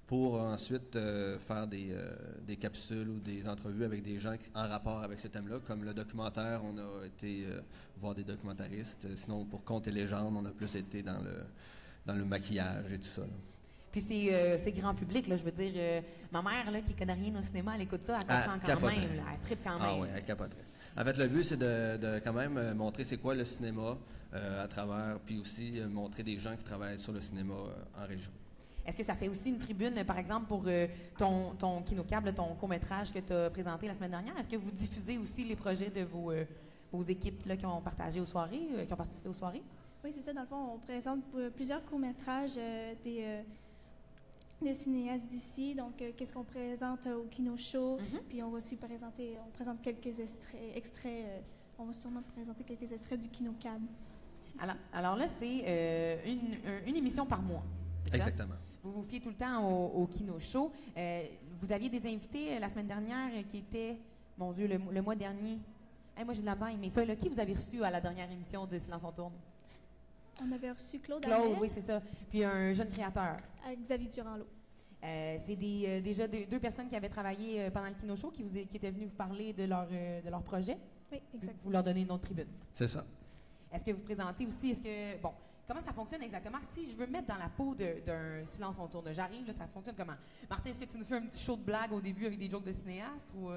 pour ensuite faire des capsules ou des entrevues avec des gens en rapport avec ce thème-là. Comme le documentaire, on a été voir des documentaristes. Sinon, pour Contes et légendes, on a plus été dans le maquillage et tout ça, là. Puis c'est grand public, là, je veux dire, ma mère, là, qui connaît rien au cinéma, elle écoute ça, elle comprend quand même, là, elle trippe quand même. Ah oui, elle capoterait. En fait, le but, c'est de quand même montrer c'est quoi le cinéma à travers, puis aussi montrer des gens qui travaillent sur le cinéma en région. Est-ce que ça fait aussi une tribune, par exemple, pour ton kinocab, ton court-métrage que tu as présenté la semaine dernière? Est-ce que vous diffusez aussi les projets de vos équipes là, qui ont partagé aux soirées, qui ont participé aux soirées? Oui, c'est ça. Dans le fond, on présente plusieurs courts-métrages des cinéastes d'ici. Donc, qu'est-ce qu'on présente au Kino Show? Puis on va aussi on présente quelques extraits. On va sûrement présenter quelques extraits du kinocab. Alors là, c'est une émission par mois. Exactement. Vous vous fiez tout le temps au Kino Show. Vous aviez des invités la semaine dernière qui étaient, mon Dieu, le mois dernier. Moi, j'ai de la misère avec mes feuilles. Qui vous avez reçu à la dernière émission de Silence on tourne? On avait reçu Claude, oui, c'est ça. Puis un jeune créateur. Xavier Durand-Lot. C'est déjà deux personnes qui avaient travaillé pendant le Kino Show qui étaient venues vous parler de leur projet. Oui, exactement. Vous leur donnez une autre tribune. C'est ça. Est-ce que vous présentez aussi, comment ça fonctionne exactement? Si je veux me mettre dans la peau d'un Silence on tourne, j'arrive, là, ça fonctionne comment? Martin, est-ce que tu nous fais un petit show de blague au début avec des jokes de cinéaste ou...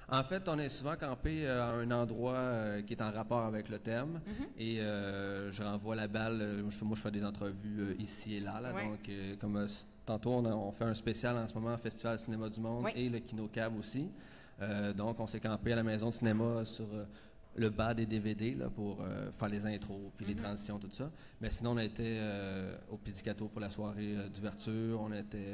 En fait, on est souvent campé à un endroit qui est en rapport avec le thème et je renvoie la balle. Moi, je fais des entrevues ici et là. Donc, comme tantôt, on fait un spécial en ce moment au Festival Cinéma du Monde et le Kinocab aussi. Donc, on s'est campé à la maison de cinéma sur le bas des DVD là, pour faire les intros puis les transitions, tout ça. Mais sinon, on a été au Pizzicato pour la soirée d'ouverture. On était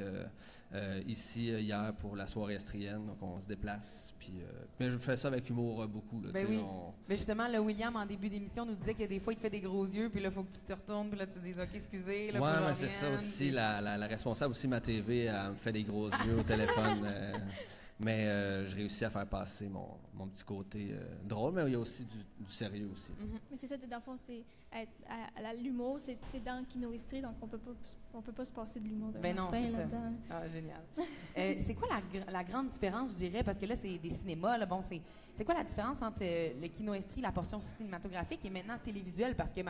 ici hier pour la soirée estrienne. Donc, on se déplace. Puis, mais je fais ça avec humour beaucoup. Là, oui. Mais justement, le William, en début d'émission, nous disait que des fois, il te fait des gros yeux. Puis là, il faut que tu te retournes. Puis là, tu te dis, OK, excusez. Oui, mais c'est ça aussi. La responsable aussi, ma TV, elle me fait des gros yeux au téléphone. Mais je réussis à faire passer mon petit côté drôle, mais il y a aussi du sérieux aussi. Mais c'est ça, dans le fond, c'est l'humour, c'est dans Kino Estrie, donc on peut pas se passer de l'humour de Martin là-dedans. Ah, génial. C'est quoi la grande différence, je dirais, parce que là, c'est des cinémas, là, c'est quoi la différence entre le Kino Estrie, la portion cinématographique, et maintenant télévisuelle, parce que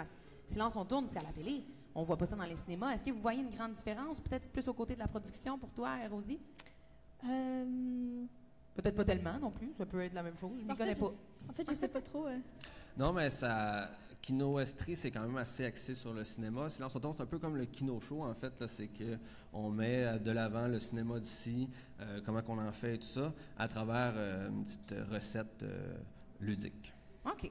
Silence on tourne, c'est à la télé, on voit pas ça dans les cinémas. Est-ce que vous voyez une grande différence, peut-être plus au côté de la production pour toi, Rosie? Peut-être pas tellement non plus, ça peut être la même chose, je m'y connais pas. En fait, je sais pas trop. Non, mais Kino Estrie, c'est quand même assez axé sur le cinéma. Silence on tourne, c'est un peu comme le Kino Show, en fait. Là, c'est qu'on met de l'avant le cinéma d'ici, comment qu'on en fait et tout ça, à travers une petite recette ludique. OK.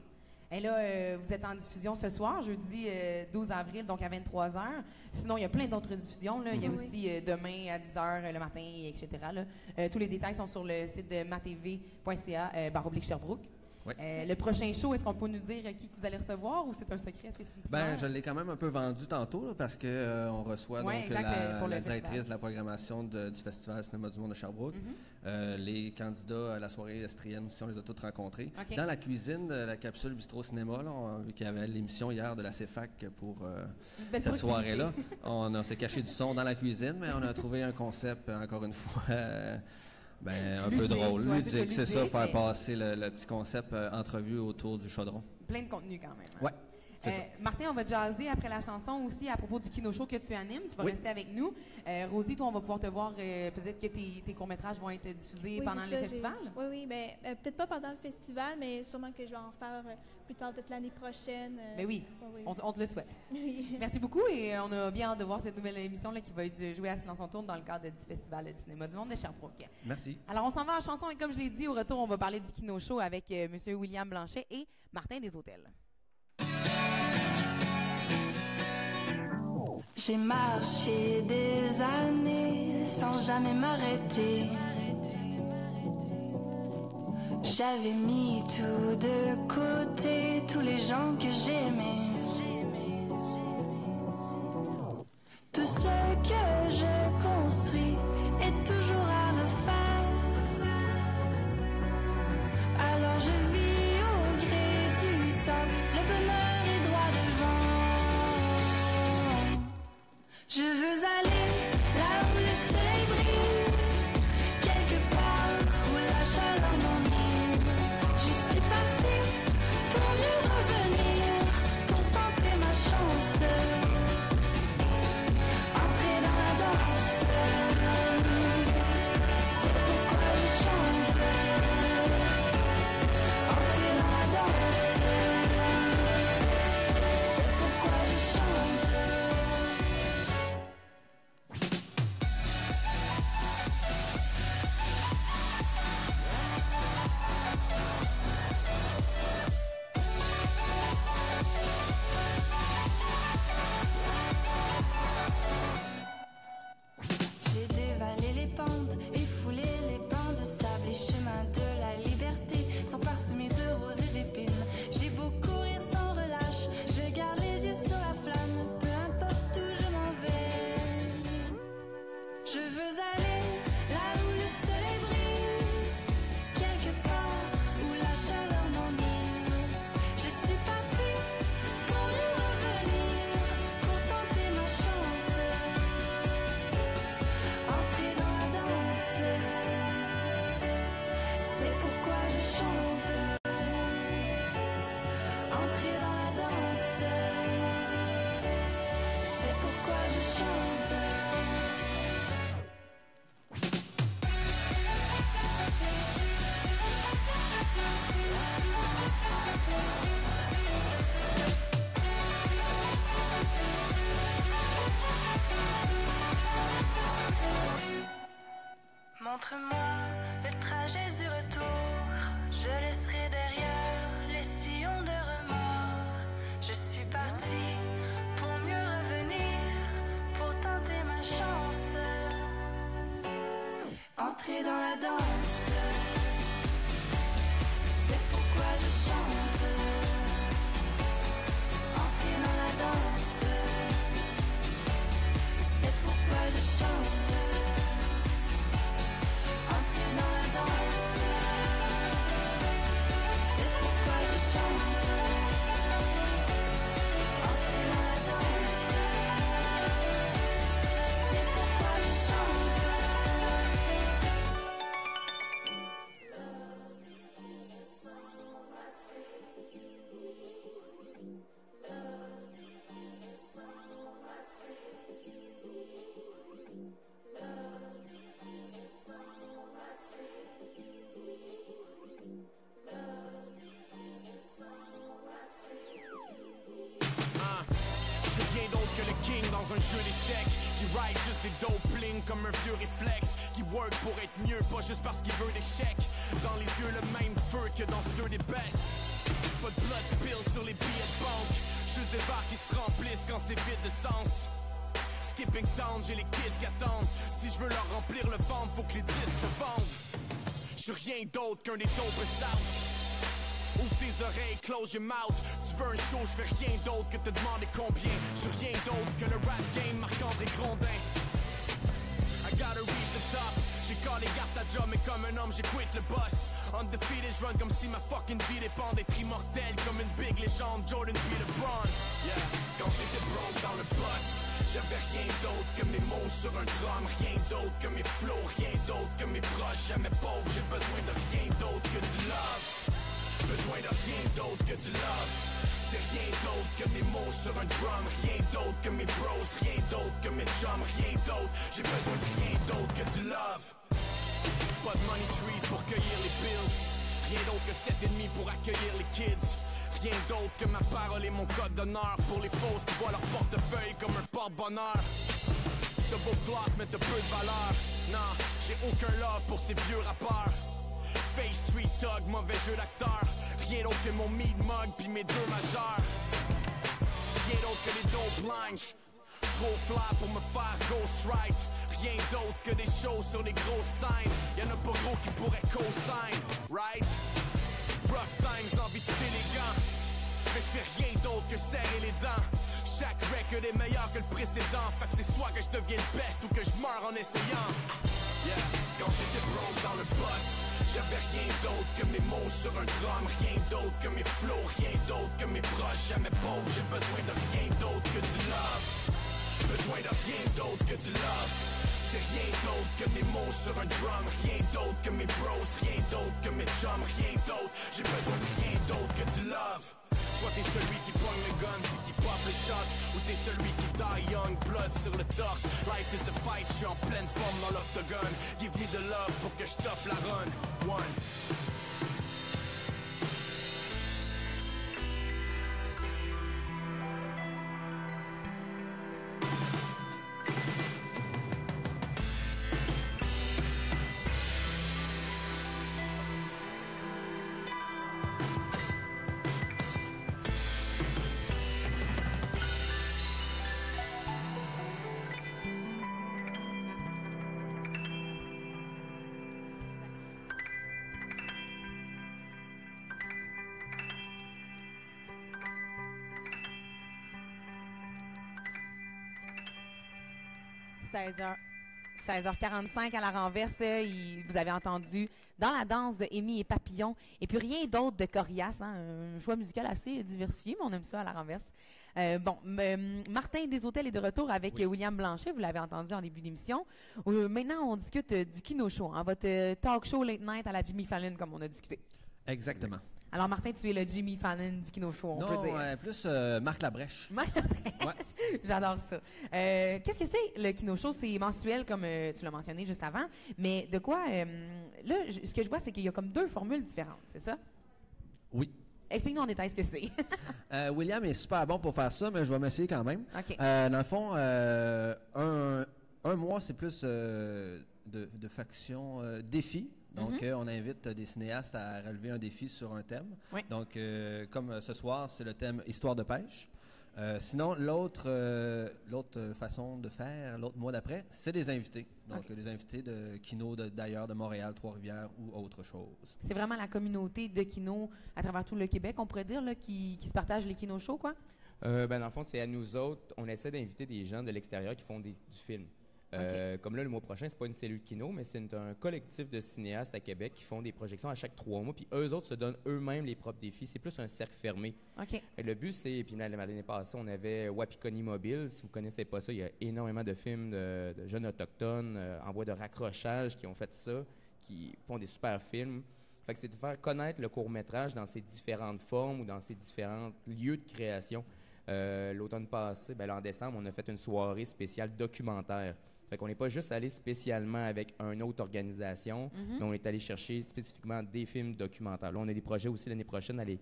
Et là, vous êtes en diffusion ce soir, jeudi 12 avril, donc à 23h. Sinon, il y a plein d'autres diffusions. Là. Il y a aussi demain à 10h le matin, etc. Là. Tous les détails sont sur le site de matv.ca/Sherbrooke. Oui. Le prochain show, est-ce qu'on peut nous dire qui que vous allez recevoir ou c'est un secret? Est-ce que c'est je l'ai quand même un peu vendu tantôt là, parce que on reçoit donc la directrice de la programmation du Festival Cinéma du Monde de Sherbrooke. Les candidats à la soirée estrienne aussi, on les a tous rencontrés. Okay. Dans la cuisine de la capsule Bistro Cinéma, là, on a vu qu'il y avait l'émission hier de la CFAC pour cette soirée-là. On s'est caché du son dans la cuisine, mais on a trouvé un concept, encore une fois... un peu drôle, ludique, c'est ça, faire passer le petit concept entrevue autour du chaudron. Plein de contenu quand même. Hein? Ouais. Martin, on va jaser après la chanson aussi à propos du Kino Show que tu animes. Tu vas rester avec nous. Rosie, toi, on va pouvoir te voir. Peut-être que tes courts-métrages vont être diffusés pendant le festival. Oui, ben, peut-être pas pendant le festival, mais sûrement que je vais en faire plus tard, peut-être l'année prochaine. Ben oui, on te le souhaite. Oui. Merci beaucoup et on a bien hâte de voir cette nouvelle émission là, qui va être jouée à Silence on tourne dans le cadre du Festival de cinéma du monde de Sherbrooke. Merci. Alors, on s'en va en chanson et comme je l'ai dit, au retour, on va parler du Kino Show avec M. William Blanchet et Martin Deshôtels. J'ai marché des années sans jamais m'arrêter. J'avais mis tout de côté, tous les gens que j'aimais. Tout ce que je construis est toujours à refaire. Alors je vis au gré du temps, le bonheur est droit devant. Je veux aller là où le soleil brille, quelque part où la chaleur m'enivre. Je suis partie pour mieux revenir, pour tenter ma chance, entrer dans la danse. C'est pourquoi je chante, entrer dans la danse. C'est pourquoi je chante. J'ai dévalé les pentes et foulé les bancs de sable. Les chemins de la liberté sont parsemés de roses et d'épines. J'ai beau courir sans relâche, je garde les yeux sur la flamme. Peu importe où je m'en vais, je veux aller là où le soleil brille, quelque part où la chaleur m'enivre. Je suis partie pour mieux revenir, pour tenter ma chance, entrer dans la danse. C'est pourquoi je chante, entrer dans la danse. C'est pourquoi je chante. Montre-moi le trajet du retour. Je laisserai derrière les sillons de remords. Je suis partie pour mieux revenir, pour tenter ma chance, entrer dans la danse. C'est pourquoi je chante, entrer dans la danse. C'est pourquoi je chante, entrer dans la danse. C'est pourquoi je chante, entrer dans la danse. C'est pourquoi je chante. Je viens donc que le king dans un jeu d'échecs, qui ride juste des dope bling comme un vieux réflexe, qui work pour être mieux, pas juste parce qu'il veut des chèques. Dans les yeux le même feu que dans ceux des bestes. Pas de blood spill sur les billets de banque, juste des bars qui se remplissent quand c'est vide de sens. Skipping town, j'ai les kids qui attendent. Si je veux leur remplir le ventre, faut que les disques se vendent. Je suis rien d'autre qu'un des dopes south. Ouvre tes oreilles, close your mouth. Tu veux un show, je fais rien d'autre que te demander combien. Je suis rien d'autre que le rap game Marc-André Grondin. I gotta reach the top. J'ai collé garde à job, mais comme un homme, j'ai quit le boss. Undefeated, je run comme si ma fucking vie dépend d'être immortel comme une big légende, Jordan B. LeBron. Yeah, quand j'étais broke dans le boss, j'avais rien d'autre que mes mots sur un drum, rien d'autre que mes flows, rien d'autre que mes proches, jamais pauvre, j'ai besoin de rien d'autre que du love. Besoin de rien d'autre que du love. C'est rien d'autre que des mots sur un drum. Rien d'autre que mes bros, rien d'autre que mes chums. Rien d'autre, j'ai besoin de rien d'autre que du love. Pas de money trees pour cueillir les bills. Rien d'autre que 7,5 pour accueillir les kids. Rien d'autre que ma parole et mon code d'honneur. Pour les fausses qui voient leur portefeuille comme un porte-bonheur. De beaux floss mais de peu de valeur. Non, j'ai aucun love pour ces vieux rappeurs. Face street thug, mauvais jeu d'acteur. Rien d'autre que mon meat mug pis mes deux majeurs. Rien d'autre que les dope lines. Trop fly pour me faire ghost right. Rien d'autre que des shows sur des grosses scènes. Y'en a pas gros qui pourraient co-sign, right? Rough times, envie de jeter les gants. Mais je fais rien d'autre que serrer les dents. Chaque record est meilleur que le précédent. Fait que c'est soit que je devienne best ou que je meurs en essayant. Yeah, quand j'étais broke dans le boss, j'avais rien d'autre que mes mots sur un drum. Rien d'autre que mes flows, rien d'autre que mes proches. Jamais pauvre, j'ai besoin de rien d'autre que du love. Besoin de rien d'autre que du love. C'est rien d'autre que des mots sur un drum. Rien d'autre que mes bros, rien d'autre que mes chums. Rien d'autre, j'ai besoin de rien d'autre que du love. Soit t'es celui qui pogne le gun puis qui pop le shot, ou t'es celui qui die young, blood sur le torse. Life is a fight, j'suis en pleine forme dans l'octogone. Give me the love pour que j'toffe la run. One. 16h45 à la renverse, vous avez entendu Dans la danse de Amy et Papillon, et puis rien d'autre de coriace, hein, un choix musical assez diversifié, mais on aime ça à la renverse. Martin Deshôtels est de retour avec William Blanchet, vous l'avez entendu en début d'émission. Maintenant, on discute du Kino Show, hein, votre talk show late night à la Jimmy Fallon, comme on a discuté. Exactement. Alors, Martin, tu es le Jimmy Fallon du Kino Show, on peut dire. Plus Marc Labrèche. Marc Labrèche, ouais. J'adore ça. Qu'est-ce que c'est, le Kino Show? C'est mensuel, comme tu l'as mentionné juste avant, mais de quoi... là, ce que je vois, c'est qu'il y a comme 2 formules différentes, c'est ça? Oui. Explique-nous en détail ce que c'est. William est super bon pour faire ça, mais je vais m'essayer quand même. OK. Dans le fond, un mois, c'est plus de faction défi. Donc, on invite des cinéastes à relever un défi sur un thème. Oui. Donc, comme ce soir, c'est le thème Histoire de pêche. Sinon, l'autre façon de faire, l'autre mois d'après, c'est des invités. Donc, des invités de Kino d'ailleurs, de Montréal, Trois-Rivières ou autre chose. C'est vraiment la communauté de Kino à travers tout le Québec, on pourrait dire, là, qui se partagent les Kino Shows, quoi? Dans le fond, c'est à nous autres. On essaie d'inviter des gens de l'extérieur qui font du film. Comme là, le mois prochain, c'est pas une cellule Kino, mais c'est un collectif de cinéastes à Québec qui font des projections à chaque 3 mois, puis eux autres se donnent eux-mêmes les propres défis. C'est plus un cercle fermé. Et le but, c'est, puis l'année passée, on avait Wapikoni Mobile. Si vous connaissez pas ça, il y a énormément de films de jeunes autochtones en voie de raccrochage qui ont fait ça, qui font des super films. Fait que c'est de faire connaître le court-métrage dans ses différentes formes ou dans ses différents lieux de création. L'automne passé, en décembre, on a fait une soirée spéciale documentaire. Fait qu'on n'est pas juste allé spécialement avec une autre organisation, mais on est allé chercher spécifiquement des films documentaires. Là, on a des projets aussi l'année prochaine à aller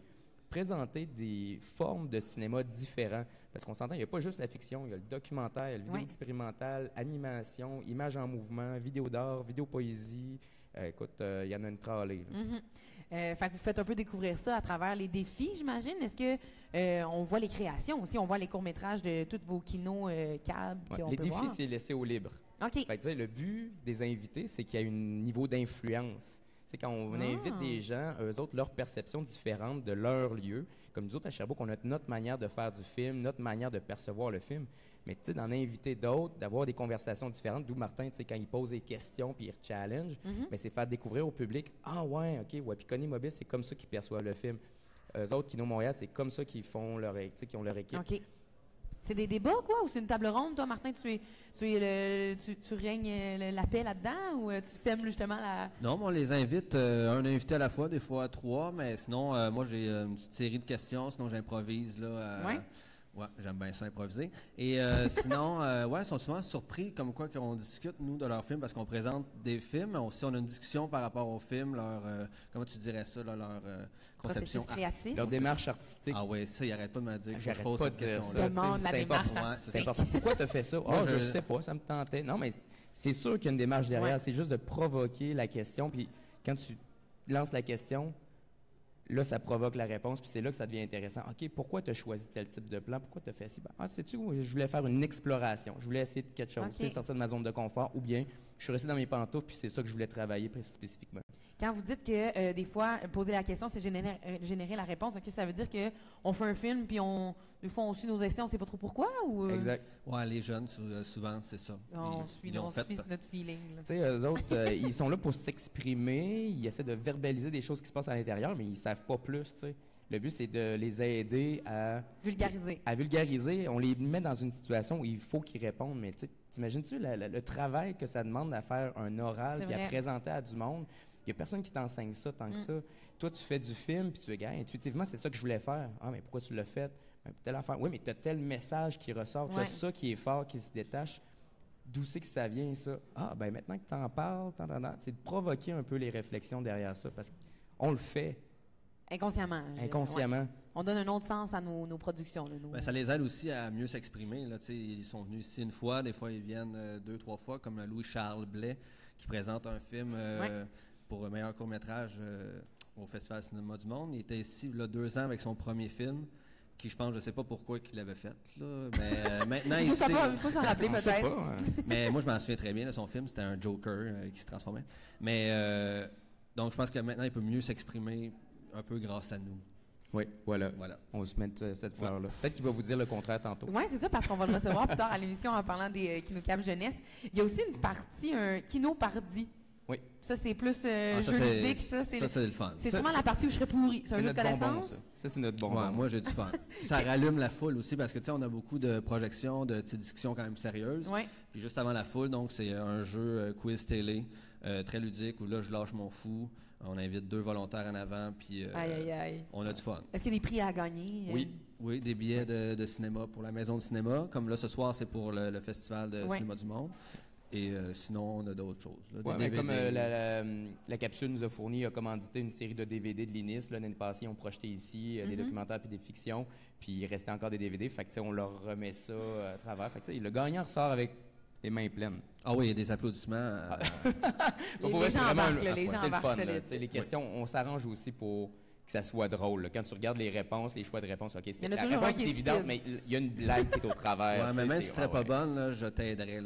présenter des formes de cinéma différents. Parce qu'on s'entend, il n'y a pas juste la fiction, il y a le documentaire, le vidéo expérimentale, animation, images en mouvement, vidéo d'art, vidéo poésie. Écoute, il y en a une tralée. Fait que vous faites un peu découvrir ça à travers les défis, j'imagine. Est-ce que on voit les créations aussi? On voit les courts-métrages de tous vos kinos câbles qu'on peut voir? Les défis, c'est laissé au libre. OK. Fait que, le but des invités, c'est qu'il y a un niveau d'influence. C'est quand on invite des gens, eux autres, leur perception différente de leur lieu. Comme nous autres, à Sherbrooke, on a notre manière de faire du film, notre manière de percevoir le film. Mais tu sais, d'en inviter d'autres, d'avoir des conversations différentes, d'où Martin, tu sais, quand il pose des questions puis il challenge, mais c'est faire découvrir au public, ah ouais, OK, Wapikoni Mobile, c'est comme ça qu'ils perçoivent le film. Eux autres, Kino Montréal, c'est comme ça qu'ils font leur, qui ont leur équipe. OK. C'est des débats, quoi? Ou c'est une table ronde? Toi, Martin, tu règnes la paix là-dedans? Ou tu sèmes justement la... Non, mais on les invite, un invité à la fois, des fois 3. Mais sinon, moi, j'ai une petite série de questions. Sinon, j'improvise, là. Ouais? Ouais, j'aime bien ça, improviser. Et sinon, ils sont souvent surpris comme quoi qu'on discute, nous, de leurs films, parce qu'on présente des films. Aussi, on a une discussion par rapport aux films, leur, comment tu dirais ça, là, leur conception créative. Leur démarche artistique. Ah oui, ça, ils n'arrêtent pas de me dire que j'arrête je pose pas cette de dire question-là. ça. Demande la démarche artistique. C'est important. Pourquoi tu as fait ça? Je ne sais pas, ça me tentait. Non, mais c'est sûr qu'il y a une démarche derrière. Ouais. C'est juste de provoquer la question. Puis quand tu lances la question, là, ça provoque la réponse, puis c'est là que ça devient intéressant. OK, pourquoi tu as choisi tel type de plan? Pourquoi tu as fait ci? Sais-tu, je voulais faire une exploration. Je voulais essayer de quelque chose, Okay. sortir de ma zone de confort, ou bien je suis resté dans mes pantoufles, puis c'est ça que je voulais travailler spécifiquement. Quand vous dites que des fois, poser la question, c'est générer la réponse, okay, ça veut dire qu'on fait un film, puis des fois, on suit nos instincts, on ne sait pas trop pourquoi? Ou, Exact. Ouais, les jeunes, souvent, c'est ça. On suit notre feeling. Tu sais, eux autres, ils sont là pour s'exprimer, ils essaient de verbaliser des choses qui se passent à l'intérieur, mais ils ne savent pas plus, tu sais. Le but, c'est de les aider à... vulgariser. On les met dans une situation où il faut qu'ils répondent, mais tu sais, t'imagines-tu le travail que ça demande à faire un oral puis à présenter à du monde? Il n'y a personne qui t'enseigne ça tant que ça. Toi, tu fais du film, puis tu dis, intuitivement, c'est ça que je voulais faire. Ah, mais pourquoi tu l'as fait? Telle affaire. Oui, mais tu as tel message qui ressort, tu as ça qui est fort, qui se détache. D'où c'est que ça vient, ça? Ah, ben maintenant que tu en parles, c'est de provoquer un peu les réflexions derrière ça, parce qu'on le fait. Inconsciemment. Inconsciemment. Ouais. On donne un autre sens à nos productions. Là, Ben, ça les aide aussi à mieux s'exprimer. Là, ils sont venus ici une fois, des fois ils viennent 2-3 fois, comme Louis-Charles Blais, qui présente un film pour un meilleur court-métrage au Festival Cinéma du Monde. Il était ici là, 2 ans avec son premier film, qui je pense, je sais pas pourquoi qu'il l'avait fait. Là, mais maintenant, il sait... Il faut s'en rappeler peut-être. Mais moi, je m'en souviens très bien. Là, son film, c'était un Joker qui se transformait. Mais donc, je pense que maintenant, il peut mieux s'exprimer un peu grâce à nous. Oui, voilà. On se met cette fleur-là. Peut-être qu'il va vous dire le contraire tantôt. Oui, c'est ça, parce qu'on va le recevoir plus tard à l'émission en parlant des KinoCap Jeunesse. Il y a aussi une partie, un Kino Pardi. Oui. Ça, c'est plus juridique. Ça, c'est le fun. C'est sûrement la partie où je serais pourri. C'est un jeu de connaissance. Ça, c'est notre bonbon. Moi, j'ai du fun. Ça rallume la foule aussi, parce que, tu sais, on a beaucoup de projections, de discussions quand même sérieuses. Ouais. Puis juste avant la foule, donc, c'est un jeu quiz télé, très ludique, où là, je lâche mon fou. On invite 2 volontaires en avant, puis on a du fun. Est-ce qu'il y a des prix à gagner? Oui, des billets de cinéma pour la maison de cinéma. Comme là, ce soir, c'est pour le Festival de Cinéma du Monde. Et sinon, on a d'autres choses. Là, mais comme la capsule nous a fourni, a commandité une série de DVD de l'INIS. L'année passée, ils ont projeté ici des documentaires puis des fictions. Puis il restait encore des DVD. Fait que, on leur remet ça à travers. Fait que, le gagnant ressort avec les mains pleines. Ah oui, il y a des applaudissements. Les gens embarquent, les gens embarquent. Les questions, on s'arrange aussi pour que ça soit drôle. Là. Quand tu regardes les réponses, les choix de réponse, OK, la réponse est évidente, mais il y a une blague qui est au travers. Ouais, mais même si tu serais pas bonne, là, je t'aiderais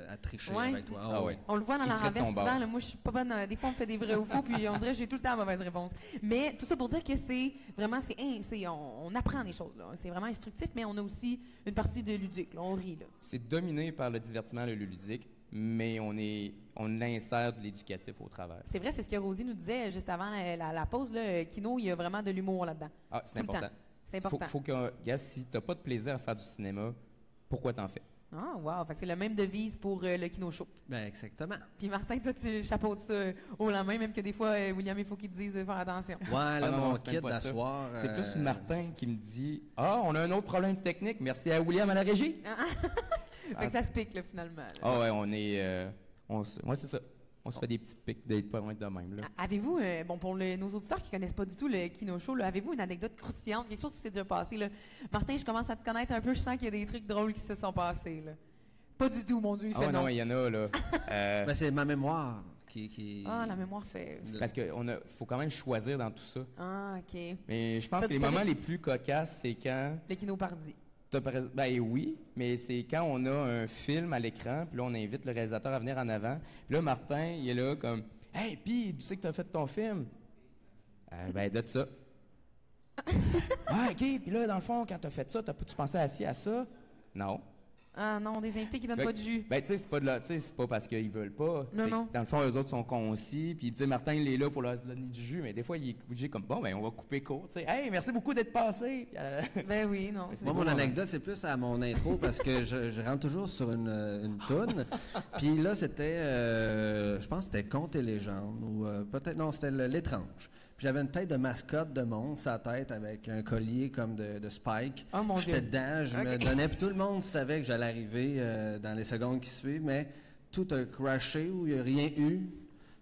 à tricher avec toi. On le voit dans la renverse souvent. Là, moi, je suis pas bonne. Des fois, on me fait des vrais ou faux, puis on dirait que j'ai tout le temps la mauvaise réponse. Mais tout ça pour dire que c'est vraiment, on apprend des choses. C'est vraiment instructif, mais on a aussi une partie de ludique. Là, on rit. C'est dominé par le divertissement, le ludique, mais on insère de l'éducatif au travers. C'est vrai, c'est ce que Rosie nous disait juste avant la pause. Là, Kino, il y a vraiment de l'humour là-dedans. Ah, c'est important. C'est important. Faut que, si tu n'as pas de plaisir à faire du cinéma, pourquoi t'en fais? Ah, wow! Fait que c'est le même devise pour le Kino Show. Ben, exactement. Puis Martin, toi, tu chapeautes ça haut la main, même que des fois, William, il faut qu'il te dise de faire attention. Ouais, là, mon kit d'asseoir... C'est plus Martin qui me dit « Ah, on a un autre problème technique. Merci à William à la régie. » Fait que ça se pique, là, finalement. Ah ouais, on est... ouais, c'est ça. On se fait des petites piques d'être pas loin de même. Là. Avez-vous, pour nos auditeurs qui connaissent pas du tout le Kino Show, là, avez-vous une anecdote croustillante, quelque chose qui s'est déjà passé? Là? Martin, je commence à te connaître un peu, je sens qu'il y a des trucs drôles qui se sont passés. Là. Pas du tout, mon Dieu, il fait non. Non, il y en a, là. Ben, c'est ma mémoire qui... Ah, la mémoire fait... Parce qu'il faut quand même choisir dans tout ça. Ah, OK. Mais je pense que les moments les plus cocasses, c'est quand... Le Kino Pardi. Ben oui, mais c'est quand on a un film à l'écran, puis là, on invite le réalisateur à venir en avant. Puis là, Martin, il est là comme « Hey, puis, tu sais que tu as fait ton film? Ben, de ça. » « Ah, OK, puis là, dans le fond, quand tu as fait ça, tu pensais assis à ça? » Non. « Ah non, des invités qui donnent pas de jus. Ben, tu sais, c'est pas parce qu'ils veulent pas. Non. Dans le fond, eux autres sont concis. Puis, tu sais, Martin, il est là pour leur donner du jus. Mais des fois, il est obligé comme, bon, ben, on va couper court. Tu sais, hey, merci beaucoup d'être passé. Ben oui, non. Moi, mon anecdote, c'est plus à mon intro parce que je rentre toujours sur une toune. Puis là, c'était, je pense que c'était Contes et légendes. Ou peut-être, non, c'était L'étrange. J'avais une tête de mascotte de monstre, sa tête avec un collier comme de Spike. Oh mon Dieu. J'étais dedans, je me donnais, puis tout le monde savait que j'allais arriver dans les secondes qui suivent, mais tout a crashé ou il n'y a rien eu.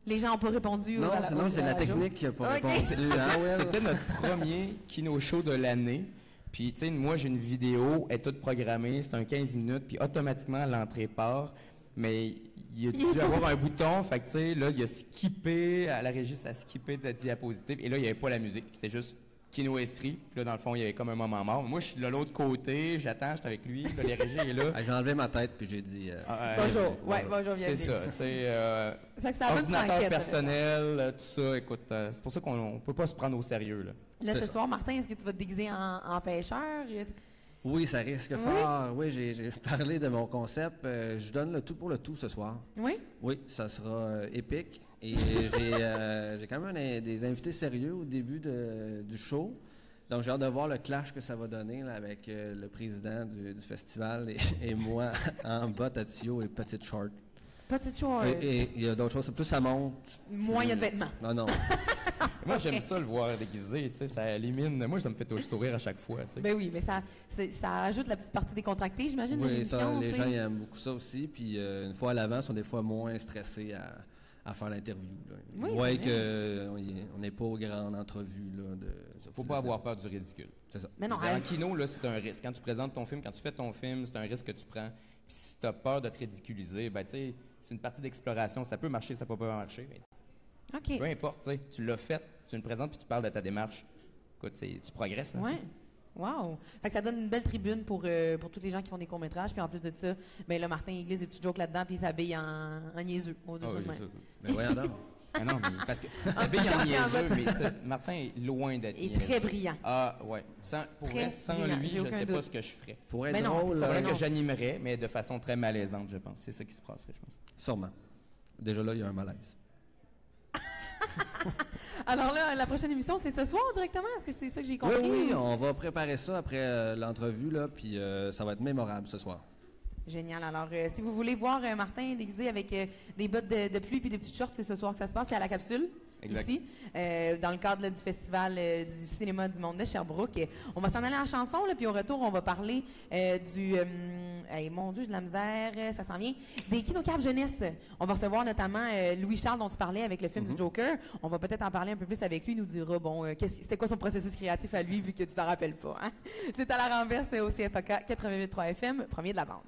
Les gens n'ont pas répondu. Non, c'est la technique qui n'a pas répondu. C'était notre premier Kino Show de l'année. Puis, tu sais, moi, j'ai une vidéo, elle est toute programmée, c'est un 15 minutes, puis automatiquement, l'entrée part. Mais il a dû avoir un bouton, fait que tu sais, là, il a skippé, à la régie, ça a skippé de la diapositive, et là, il n'y avait pas la musique, c'était juste Kino Estrie, puis là, dans le fond, il y avait comme un moment mort. Moi, je suis de l'autre côté, j'attends, j'étais avec lui, là, la régie est là. J'ai enlevé ma tête, puis j'ai dit... bonjour, bonjour, c'est ça, tu sais, ordinateur personnel, tout ça, écoute, c'est pour ça qu'on ne peut pas se prendre au sérieux, là. Là, ce soir, Martin, est-ce que tu vas te déguiser en pêcheur? Oui, ça risque fort. Oui, j'ai parlé de mon concept. Je donne le tout pour le tout ce soir. Oui? Oui, ça sera épique. Et j'ai quand même des invités sérieux au début du show. Donc, j'ai hâte de voir le clash que ça va donner là, avec le président du festival et moi en bottes à tuyaux et petite short. Petite short. Et il y a d'autres choses. Plus ça monte. Moins il y a de vêtements. Non. Moi, j'aime ça le voir déguisé, tu sais, ça élimine. Moi, ça me fait toujours sourire à chaque fois, tu sais. Ben oui, mais ça ajoute la petite partie décontractée, j'imagine, de l'émission. Oui, les gens ils aiment beaucoup ça aussi. Puis une fois à l'avant, ils sont des fois moins stressés à faire l'interview. Oui, on n'est pas aux grandes entrevues. Faut pas avoir peur du ridicule. C'est ça. Mais non, en kino, là, c'est un risque. Quand tu présentes ton film, quand tu fais ton film, c'est un risque que tu prends. Puis si tu as peur de te ridiculiser, ben tu sais, c'est une partie d'exploration. Ça peut marcher, ça peut pas marcher. Mais OK. Peu importe, tu sais, tu l'as fait, tu le présentes, puis tu parles de ta démarche. Écoute, tu progresses. Oui. Wow! Fait que ça donne une belle tribune pour tous les gens qui font des courts-métrages. Puis en plus de ça, ben là, Martin, il glisse des petits jokes là-dedans, puis il s'habille en niaiseux. Mais voyons donc. Ah non, mais parce que s'habille en niaiseux, mais Martin est loin d'être niaiseux. Il est très brillant. Ah, ouais. Sans lui, je ne sais pas ce que je ferais. Pour être drôle, c'est vrai que j'animerais, mais de façon très malaisante, je pense. C'est ça qui se passerait, je pense. Sûrement. Déjà là, il y a un malaise. Alors là, la prochaine émission, c'est ce soir directement? Est-ce que c'est ça que j'ai compris? Oui, on va préparer ça après l'entrevue, là, puis ça va être mémorable ce soir. Génial. Alors, si vous voulez voir Martin déguisé avec des bottes de pluie et des petites shorts, c'est ce soir que ça se passe. C'est à la capsule, exact. Ici, dans le cadre là, du festival du cinéma du monde de Sherbrooke. On va s'en aller en chanson, là, puis au retour, on va parler mon Dieu, j'ai de la misère, ça s'en vient, des Kinocap jeunesse. On va recevoir notamment Louis-Charles, dont tu parlais avec le film du Joker. On va peut-être en parler un peu plus avec lui. Il nous dira, c'était quoi son processus créatif à lui, vu que tu t'en rappelles pas. Hein? C'est à la renverse au CFAK 88.3 FM, premier de la bande.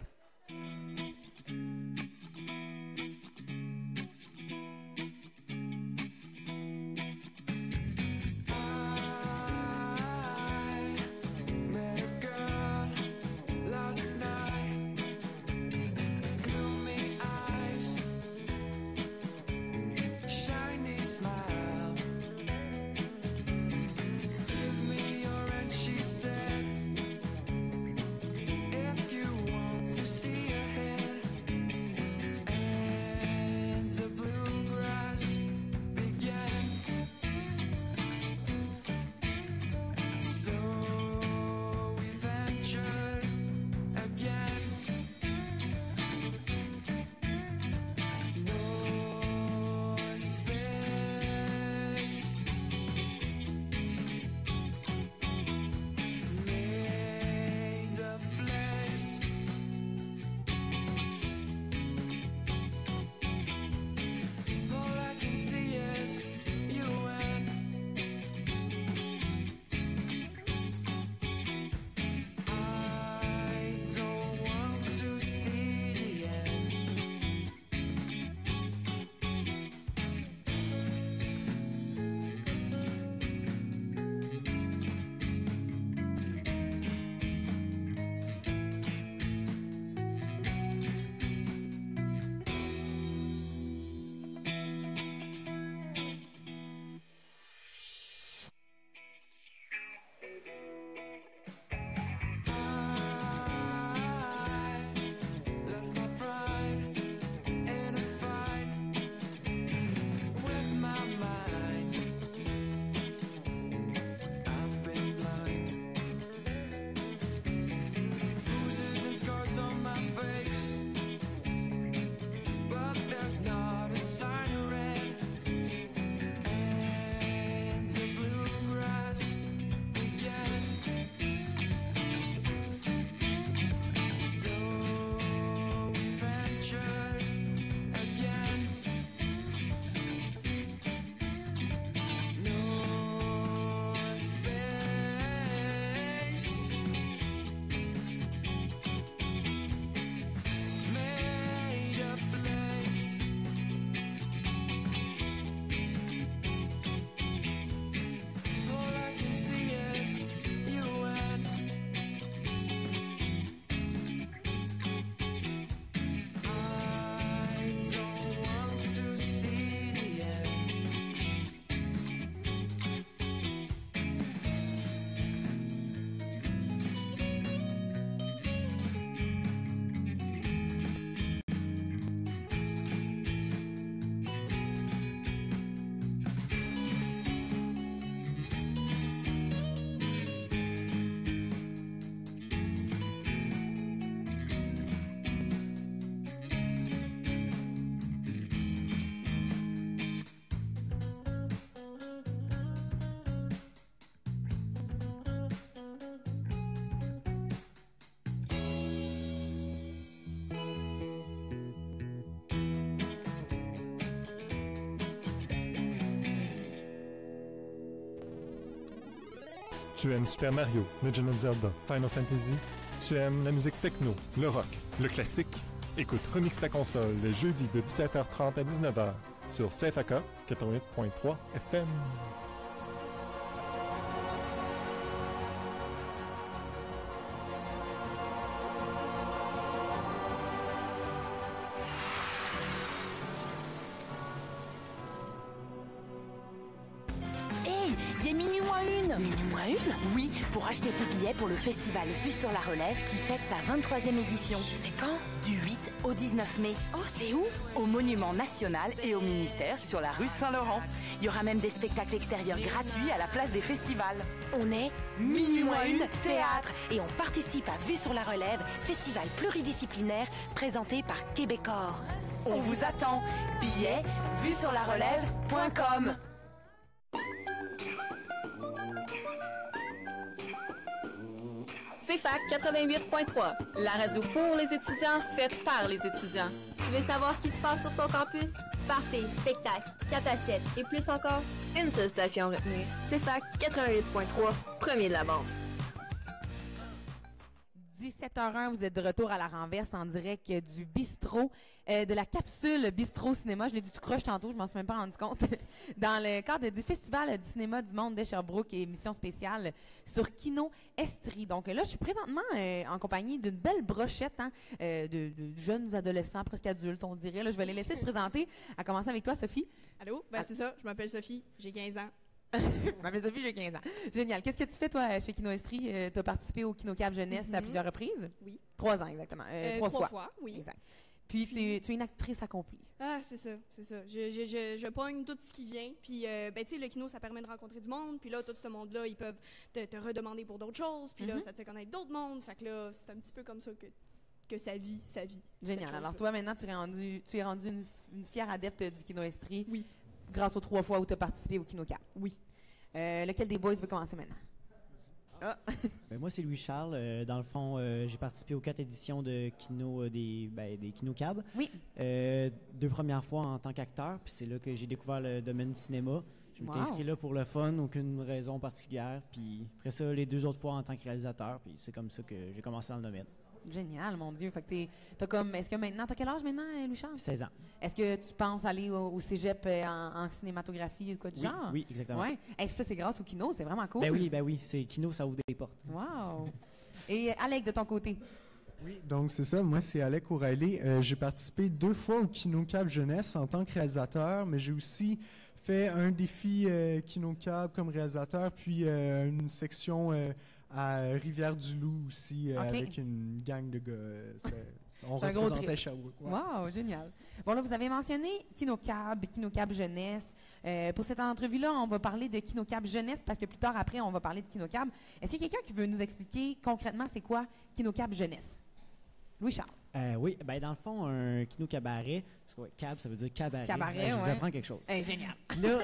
She said, if you want to Tu aimes Super Mario, Legend of Zelda, Final Fantasy? Tu aimes la musique techno, le rock, le classique? Écoute Remix ta console le jeudi de 17h30 à 19h sur CFAK 88.3 FM. Oui, pour acheter tes billets pour le festival Vue sur la Relève qui fête sa 23e édition. C'est quand? Du 8 au 19 mai. Oh, c'est où? Au Monument National et au ministère sur la rue Saint-Laurent. Il y aura même des spectacles extérieurs gratuits à la place des festivals. On est Minuit moins une théâtre et on participe à Vue sur la Relève, festival pluridisciplinaire présenté par Québecor. On vous attend. Billets, vuesurlarelève.com. CFAK 88.3, la radio pour les étudiants, faite par les étudiants. Tu veux savoir ce qui se passe sur ton campus? Parties, spectacles, 4 à 7 et plus encore? Une seule station à retenir, CFAK 88.3, premier de la bande. 17h01, vous êtes de retour à la renverse en direct du bistrot, de la capsule Bistrot Cinéma. Je l'ai dit tout croche tantôt, je m'en suis même pas rendu compte. Dans le cadre du Festival du cinéma du monde de Sherbrooke et émission spéciale sur Kino Estrie. Donc là, je suis présentement en compagnie d'une belle brochette de jeunes adolescents, presque adultes, on dirait. Là, je vais les laisser se présenter. À commencer avec toi, Sophie. Allô? Ben, c'est ça, je m'appelle Sophie, j'ai 15 ans. Je m'appelle Sophie, j'ai 15 ans. Génial. Qu'est-ce que tu fais, toi, chez Kino Estrie? Tu as participé au KinoCab Jeunesse à plusieurs reprises? Oui. 3 ans, exactement. 3 fois, oui. Exact. Puis tu es une actrice accomplie. Ah, c'est ça, c'est ça. Je pogne tout ce qui vient. Puis, ben, tu sais, le kino, ça permet de rencontrer du monde. Puis là, tout ce monde-là, ils peuvent te redemander pour d'autres choses. Puis là, ça te fait connaître d'autres mondes. Fait que là, c'est un petit peu comme ça que ça vit. Génial. Alors, toi, maintenant, tu es rendu une fière adepte du Kino Estrie. Oui. Grâce aux 3 fois où tu as participé au KinoCab. Oui. Lequel des boys veut commencer maintenant? Ah. Ben moi, c'est Louis-Charles. Dans le fond, j'ai participé aux 4 éditions de Kino, des KinoCab. Oui. 2 premières fois en tant qu'acteur, puis c'est là que j'ai découvert le domaine du cinéma. Je m'étais inscrit là pour le fun, aucune raison particulière. Puis après ça, les 2 autres fois en tant que réalisateur, puis c'est comme ça que j'ai commencé dans le domaine. Génial, mon Dieu. Fait que est-ce que maintenant, t'as quel âge maintenant, Louis-Charles? 16 ans. Est-ce que tu penses aller au cégep en cinématographie ou quoi du genre? Oui, exactement. Ouais. Ça, c'est grâce au kino, c'est vraiment cool. Ben oui, c'est kino, ça ouvre des portes. Wow. Et Alec, de ton côté? Oui, donc c'est ça. Moi, c'est Alec O'Reilly. J'ai participé 2 fois au KinoCab Jeunesse en tant que réalisateur, mais j'ai aussi fait un défi KinoCab comme réalisateur, puis une section à Rivière-du-Loup aussi, avec une gang de gars. On représentait Sherbrooke. Ouais. Wow, génial. Bon, là, vous avez mentionné KinoCab Jeunesse. Pour cette entrevue-là, on va parler de KinoCab Jeunesse parce que plus tard, après, on va parler de KinoCab. Est-ce qu'il y a quelqu'un qui veut nous expliquer concrètement c'est quoi KinoCab Jeunesse? Louis-Charles. Oui, ben dans le fond, un kino-cabaret, parce que cab, ça veut dire cabaret. Cabaret, je vous apprends quelque chose. Génial. Là,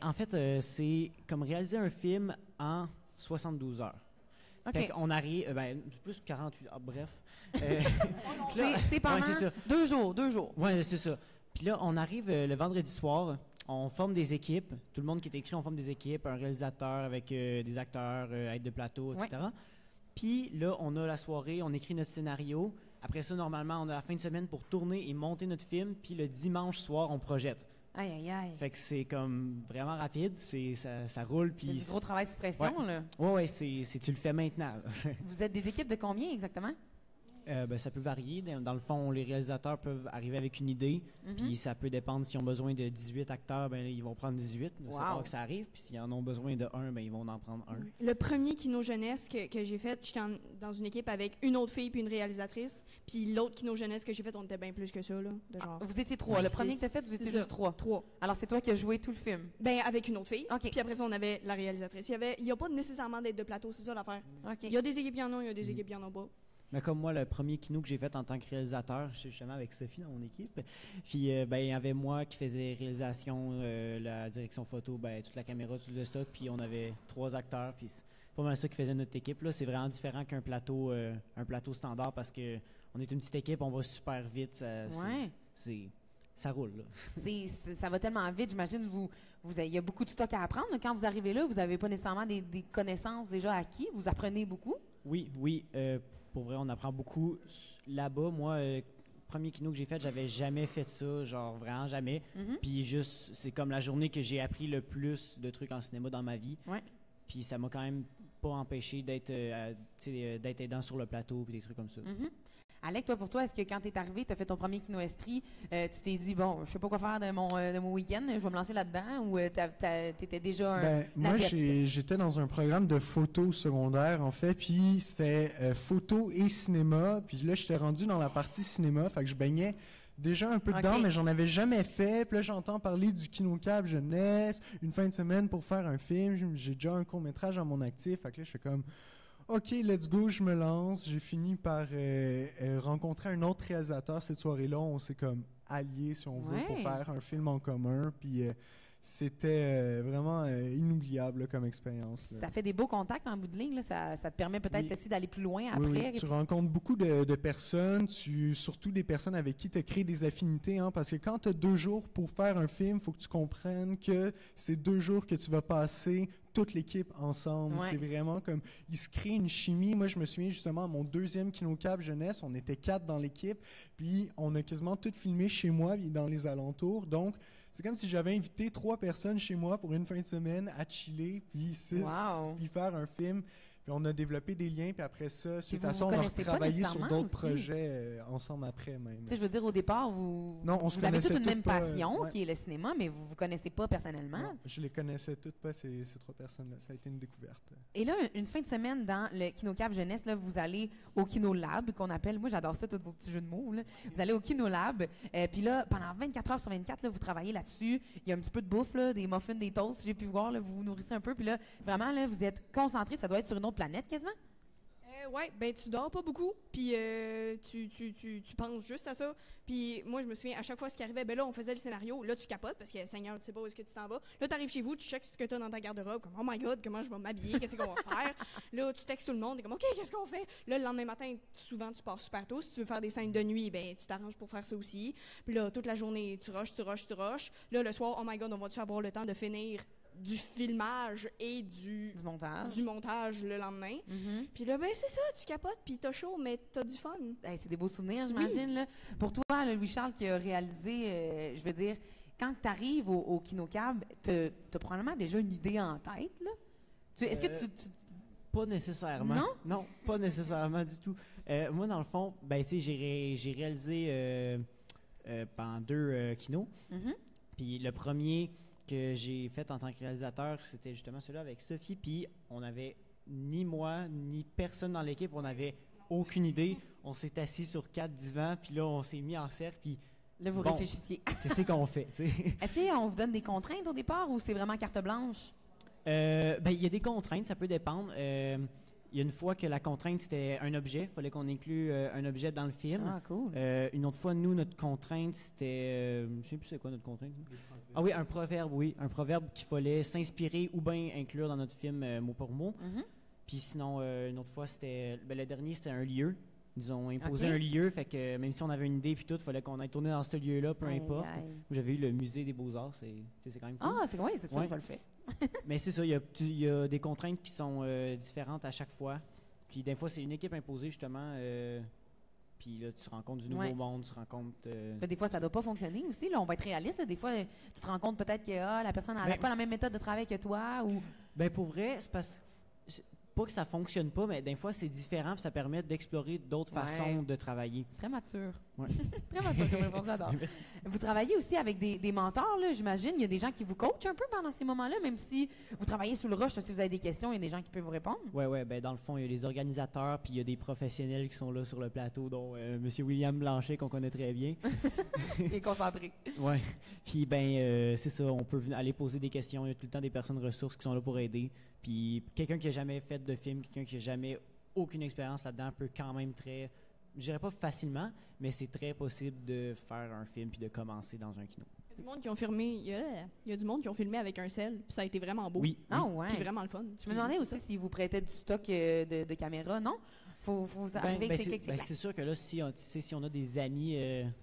en fait, c'est comme réaliser un film en 72 heures. OK. Fait qu'on arrive, plus 48 heures, bref. C'est pendant 2 jours. Oui, c'est ça. Puis là, on arrive le vendredi soir, on forme des équipes. Tout le monde qui est écrit, on forme des équipes, un réalisateur avec des acteurs, aide de plateau, etc. Ouais. Puis là, on a la soirée, on écrit notre scénario. Après ça, normalement, on a la fin de semaine pour tourner et monter notre film. Puis le dimanche soir, on projette. Aïe, aïe, aïe. Fait que c'est comme vraiment rapide, ça roule. C'est du gros travail de pression, là. Oui, tu le fais maintenant. Vous êtes des équipes de combien exactement? Ça peut varier. Dans le fond, les réalisateurs peuvent arriver avec une idée, puis ça peut dépendre s'ils ont besoin de 18 acteurs, ben ils vont prendre 18. C'est rare que ça arrive. Puis s'ils en ont besoin de 1, ben ils vont en prendre 1. Le premier Kino Jeunesse que j'ai fait, j'étais dans une équipe avec une autre fille puis une réalisatrice. Puis l'autre Kino Jeunesse que j'ai fait, on était bien plus que ça. Là, de genre vous étiez 3. Le premier que tu as fait, vous étiez juste 3. 3. Alors c'est toi qui as joué tout le film? Ben avec une autre fille. Okay. Puis après ça, on avait la réalisatrice. Il n'y a pas nécessairement d'aide de plateau, c'est ça l'affaire. Okay. Il y a des équipes qui en ont, il y a des équipes qui en ont pas. Mais comme moi, le premier kino que j'ai fait en tant que réalisateur, j'étais justement avec Sophie dans mon équipe. Puis, il y avait moi qui faisais réalisation, la direction photo, toute la caméra, tout le stock. Puis, on avait 3 acteurs. Puis, c'est pas mal ça qui faisait notre équipe. Là, c'est vraiment différent qu'un plateau standard parce que on est une petite équipe, on va super vite. ça roule. Là. Ça va tellement vite, j'imagine, il y a beaucoup de stock à apprendre. Quand vous arrivez là, vous n'avez pas nécessairement des connaissances déjà acquises, vous apprenez beaucoup? Oui, pour vrai, on apprend beaucoup. Là-bas, moi, premier kino que j'ai fait, j'avais jamais fait ça, genre vraiment jamais. Puis juste, c'est comme la journée que j'ai appris le plus de trucs en cinéma dans ma vie. Ouais. Puis ça m'a quand même pas empêché d'être aidant sur le plateau puis des trucs comme ça. Alec, pour toi, est-ce que quand tu es arrivé, tu as fait ton premier Kino Estrie, tu t'es dit, bon, je sais pas quoi faire de mon week-end, je vais me lancer là-dedans, ou tu étais déjà un moi, adepte? j'étais dans un programme de photo secondaire, en fait, puis c'était photo et cinéma, puis là, j'étais rendu dans la partie cinéma, fait que je baignais déjà un peu dedans, mais j'en avais jamais fait. Puis là, j'entends parler du KinoCab jeunesse, une fin de semaine pour faire un film. J'ai déjà un court-métrage à mon actif. Fait que là, je fais comme, OK, let's go, je me lance. J'ai fini par rencontrer un autre réalisateur cette soirée-là. On s'est comme alliés, si on veut, pour faire un film en commun. Puis c'était vraiment inoubliable là, comme expérience. Là. Ça fait des beaux contacts en bout de ligne. Là. Ça te permet peut-être aussi d'aller plus loin après. Oui. Tu rencontres beaucoup de personnes, surtout des personnes avec qui tu as créé des affinités. Hein, parce que quand tu as 2 jours pour faire un film, il faut que tu comprennes que c'est 2 jours que tu vas passer toute l'équipe ensemble. C'est vraiment comme, il se crée une chimie. Moi, je me souviens justement à mon 2e KinoCab jeunesse, on était 4 dans l'équipe, puis on a quasiment tout filmé chez moi et dans les alentours. Donc, c'est comme si j'avais invité 3 personnes chez moi pour une fin de semaine à chiller, puis 6, puis faire un film. Puis on a développé des liens, puis après ça, suite à ça, on a retravaillé sur d'autres projets ensemble après même. Tu sais, je veux dire, au départ, vous avez toute une même passion, qui est le cinéma, mais vous ne vous connaissez pas personnellement. Non, je les connaissais toutes pas, ces 3 personnes-là. Ça a été une découverte. Et là, une fin de semaine dans le KinoCab Jeunesse, là, vous allez au KinoLab, qu'on appelle, moi j'adore ça, tous vos petits jeux de mots. Là. Vous allez au KinoLab, puis là, pendant 24 heures sur 24, là, vous travaillez là-dessus. Il y a un petit peu de bouffe, là, des muffins, des toasts, j'ai pu voir, là, vous vous nourrissez un peu, puis là, vraiment, là, vous êtes concentrés, ça doit être sur une autre planète quasiment? Ouais, ben tu dors pas beaucoup, puis tu penses juste à ça. Puis moi, je me souviens, à chaque fois ce qui arrivait, ben là, on faisait le scénario, là, tu capotes, parce que, Seigneur, tu sais pas où est-ce que tu t'en vas. Là, t'arrives chez vous, tu checks ce que t'as dans ta garde-robe, comme, oh my God, comment je vais m'habiller, qu'est-ce qu'on va faire? Là, tu textes tout le monde, t'es comme, OK, qu'est-ce qu'on fait? Là, le lendemain matin, souvent, tu pars super tôt. Si tu veux faire des scènes de nuit, ben tu t'arranges pour faire ça aussi. Puis là, toute la journée, tu rushes. Là, le soir, oh my God, on va-tu avoir le temps de finir du filmage et du montage le lendemain. Puis là, ben c'est ça, tu capotes, puis t'as chaud, mais t'as du fun. Hey, c'est des beaux souvenirs, j'imagine. Là. Pour toi, là, Louis-Charles, qui a réalisé, je veux dire, quand tu arrives au KinoCab, t'as probablement déjà une idée en tête, là? Est-ce que tu... Pas nécessairement. Non, pas nécessairement du tout. Moi, dans le fond, ben tu sais, j'ai réalisé pendant 2 kinos. Puis le premier que j'ai fait en tant que réalisateur, c'était justement celui-là avec Sophie, puis on n'avait ni moi, ni personne dans l'équipe, on n'avait aucune idée. On s'est assis sur 4 divans, puis là, on s'est mis en cercle, puis... Là, vous réfléchissiez. Qu'est-ce qu'on fait, tu sais? Est-ce qu'on vous donne des contraintes au départ, ou c'est vraiment carte blanche? Ben, il y a des contraintes, ça peut dépendre. Il y a une fois que la contrainte, c'était un objet. Il fallait qu'on inclue un objet dans le film. Ah, cool. Une autre fois, nous, notre contrainte, c'était... je ne sais plus c'est quoi notre contrainte. Ah oui, un proverbe, oui. Un proverbe qu'il fallait s'inspirer ou bien inclure dans notre film mot pour mot. Puis sinon, une autre fois, c'était... Ben, le dernier, c'était un lieu. Ils ont imposé un lieu, fait que même si on avait une idée puis tout, il fallait qu'on aille tourner dans ce lieu-là, peu importe. J'avais eu le musée des Beaux-Arts, c'est quand même cool. Ah, c'est sûr que je le fais. Mais c'est ça, il y a des contraintes qui sont différentes à chaque fois. Puis des fois, c'est une équipe imposée, justement. Puis là, tu rencontres du nouveau monde, tu rencontres... Des fois, ça ne doit pas fonctionner aussi. Là, on va être réaliste. Des fois, tu te rends compte peut-être que la personne n'a pas la même méthode de travail que toi. Ou... Ben pour vrai, c'est parce... Pas que ça fonctionne pas, mais des fois, c'est différent puis ça permet d'explorer d'autres façons de travailler. Très mature. Ouais. Très mature comme réponse, j'adore. Vous travaillez aussi avec des mentors, là, j'imagine. Il y a des gens qui vous coachent un peu pendant ces moments-là, même si vous travaillez sous le rush. Si vous avez des questions, il y a des gens qui peuvent vous répondre. Oui. Ben, dans le fond, il y a les organisateurs puis il y a des professionnels qui sont là sur le plateau, dont M. William Blanchet, qu'on connaît très bien. Il est concentré. Oui. Puis, ben, c'est ça. On peut aller poser des questions. Il y a tout le temps des personnes ressources qui sont là pour aider. Puis quelqu'un qui n'a jamais fait de film, quelqu'un qui n'a jamais aucune expérience là-dedans peut quand même je dirais pas facilement, mais c'est très possible de faire un film puis de commencer dans un kino. Il y a du monde qui ont filmé, il y a du monde qui ont filmé avec un sel, puis ça a été vraiment beau. Oui. Ah ouais. Puis vraiment le fun. Je me demandais aussi si vous prêtaient du stock de caméras, non? Faut arriver avec ces clics. C'est sûr que là, si on a des amis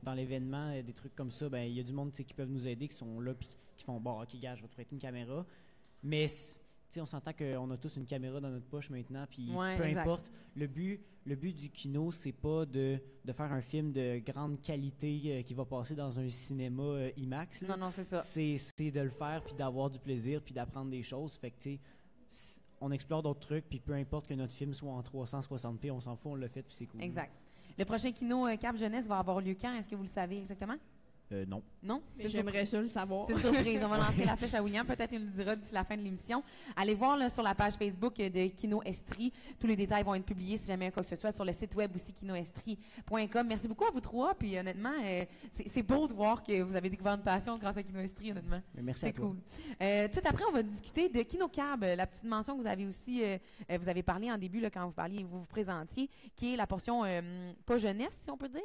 dans l'événement, des trucs comme ça, il y a du monde qui peuvent nous aider, qui sont là puis qui font bon, ok, gars, je vais te prêter une caméra. Mais on s'entend qu'on a tous une caméra dans notre poche maintenant, puis peu importe. Le but du kino, c'est pas de faire un film de grande qualité qui va passer dans un cinéma IMAX. Là. Non, c'est ça. C'est de le faire, puis d'avoir du plaisir, puis d'apprendre des choses. Fait que, tu sais, on explore d'autres trucs, puis peu importe que notre film soit en 360p, on s'en fout, on l'a fait, puis c'est cool. Exact. Le prochain kino Cap Jeunesse va avoir lieu quand? Est-ce que vous le savez exactement? Non. Non? J'aimerais ça le savoir. C'est une surprise. On va lancer la flèche à William. Peut-être il nous le dira d'ici la fin de l'émission. Allez voir là, sur la page Facebook de Kino Estrie. Tous les détails vont être publiés si jamais il y a quoi que ce soit sur le site web aussi, kinoestrie.com. Merci beaucoup à vous trois. Puis honnêtement, c'est beau de voir que vous avez découvert une passion grâce à Kino Estrie, honnêtement. Merci à toi. C'est cool. Tout après, on va discuter de Kino Cab, la petite mention que vous avez aussi, vous avez parlé en début là, quand vous présentiez, qui est la portion pas jeunesse, si on peut dire.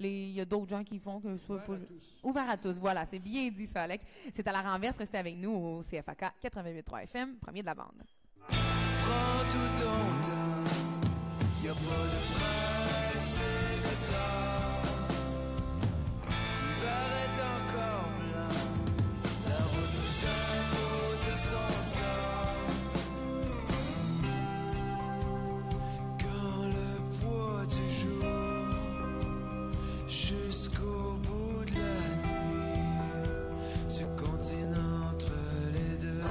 Il y a d'autres gens qui font que ce soit pas ouvert à tous. Voilà, c'est bien dit ça, Alec. C'est à la renverse. Restez avec nous au CFAK 88.3 FM, premier de la bande. Prends tout ton temps, y a pas de presse et de temps. L'hiver est encore blanc, la route nous impose son sang. Quand le poids du jour jusqu'au bout de la nuit se continent entre les deux.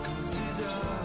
Quand tu dors,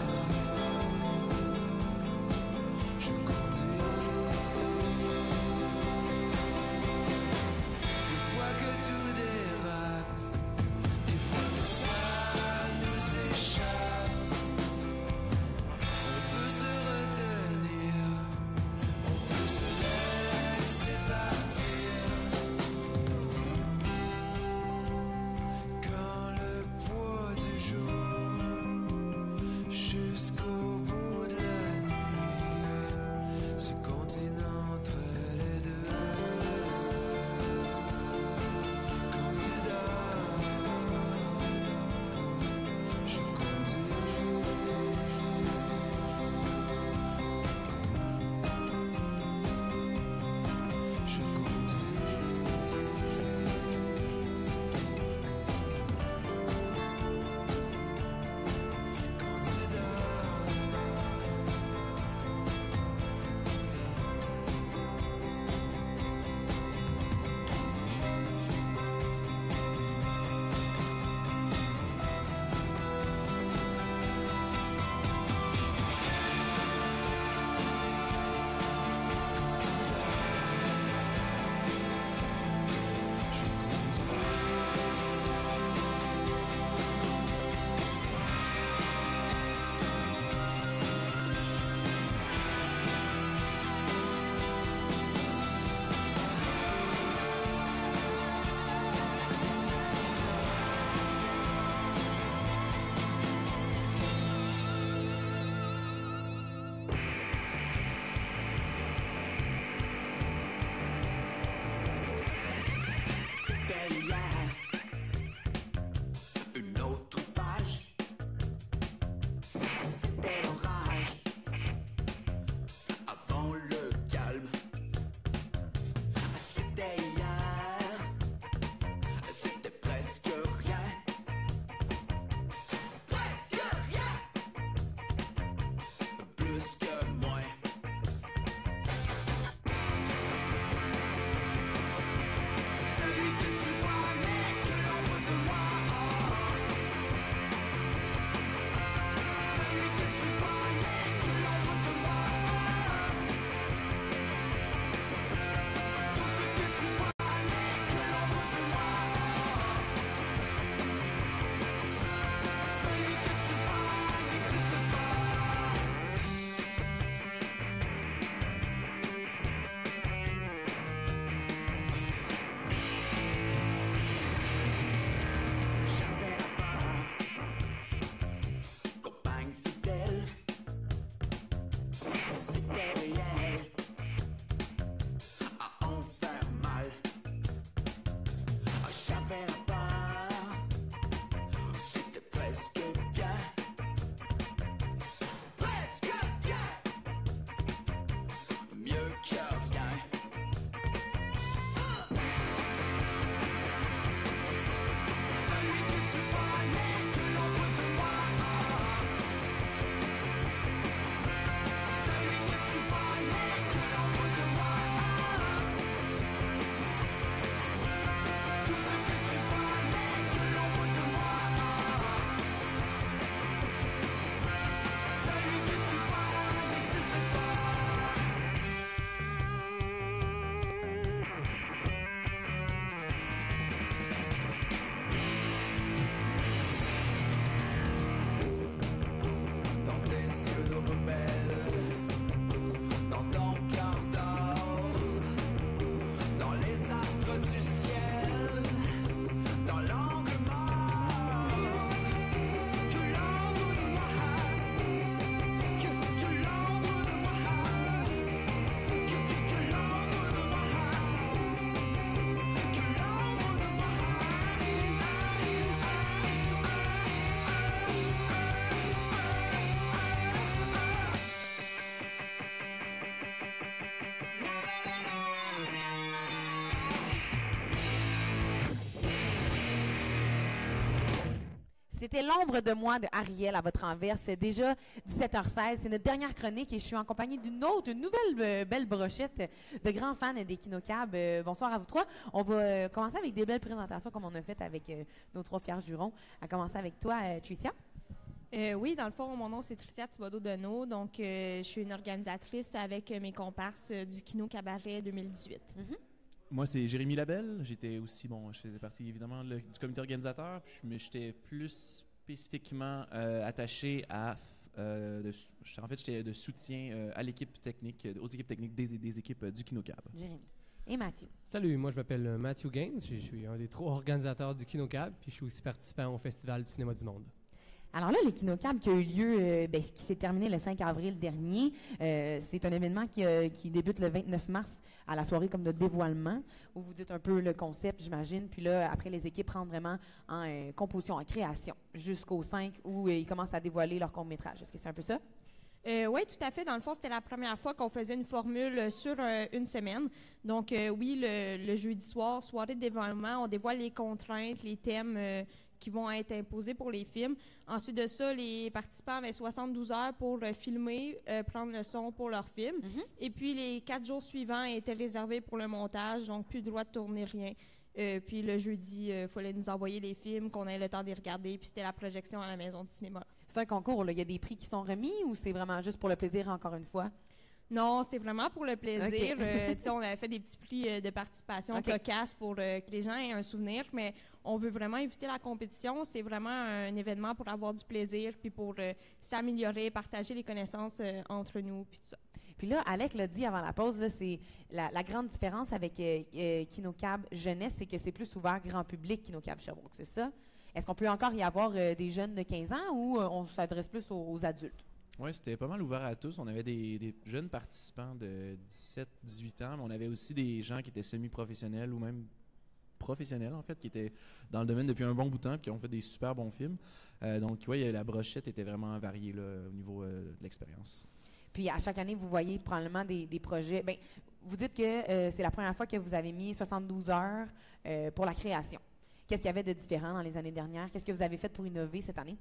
C'était l'ombre de moi de Ariel à votre renverse. C'est déjà 17h16. C'est notre dernière chronique et je suis en compagnie d'une nouvelle belle brochette de grands fans des Kinocab. Bonsoir à vous trois. On va commencer avec des belles présentations comme on a fait avec nos trois fiers jurons. À commencer avec toi, Tricia. Oui, dans le fond, mon nom, c'est Tricia Thibodeau-Deneau. Donc, je suis une organisatrice avec mes comparses du Kino Cabaret 2018. Moi, c'est Jérémy Labelle. J'étais aussi, je faisais partie évidemment du comité organisateur, mais j'étais plus spécifiquement attaché à. En fait, j'étais de soutien à l'équipe technique, aux équipes techniques des équipes du Kinocab. Jérémy. Et Mathieu. Salut, moi je m'appelle Matthew Gaines. Je suis un des 3 organisateurs du Kinocab, puis je suis aussi participant au Festival du cinéma du monde. Alors là, le Kinocab qui a eu lieu, qui s'est terminé le 5 avril dernier, c'est un événement qui débute le 29 mars à la soirée comme de dévoilement, où vous dites un peu le concept, j'imagine, puis là, après, les équipes rentrent vraiment en composition, en création, jusqu'au 5 où ils commencent à dévoiler leur court-métrage. Est-ce que c'est un peu ça? Oui, tout à fait. Dans le fond, c'était la première fois qu'on faisait une formule sur une semaine. Donc, oui, le jeudi soir, soirée de dévoilement, on dévoile les contraintes, les thèmes qui vont être imposés pour les films. Ensuite de ça, les participants avaient 72 heures pour filmer, prendre le son pour leur film. Et puis, les 4 jours suivants étaient réservés pour le montage, donc plus le droit de tourner rien. Puis le jeudi, il fallait nous envoyer les films, qu'on ait le temps de les regarder, puis c'était la projection à la maison du cinéma. C'est un concours, là. Il y a des prix qui sont remis ou c'est vraiment juste pour le plaisir, encore une fois? Non, c'est vraiment pour le plaisir. Okay. On avait fait des petits prix de participation cocasses pour que les gens aient un souvenir, mais on veut vraiment éviter la compétition. C'est vraiment un événement pour avoir du plaisir, puis pour s'améliorer, partager les connaissances entre nous, puis tout ça. Puis là, Alec l'a dit avant la pause, là, c'est la grande différence avec Kinocab Jeunesse, c'est que c'est plus ouvert grand public, Kinocab Sherbrooke, c'est ça? Est-ce qu'on peut encore y avoir des jeunes de 15 ans ou on s'adresse plus aux adultes? Oui, c'était pas mal ouvert à tous. On avait des jeunes participants de 17-18 ans, mais on avait aussi des gens qui étaient semi-professionnels ou même professionnels, en fait, qui étaient dans le domaine depuis un bon bout de temps et qui ont fait des super bons films. Donc, oui, la brochette était vraiment variée là, au niveau de l'expérience. Puis, à chaque année, vous voyez probablement des projets. Bien, vous dites que c'est la première fois que vous avez mis 72 heures pour la création. Qu'est-ce qu'il y avait de différent dans les années dernières? Qu'est-ce que vous avez fait pour innover cette année?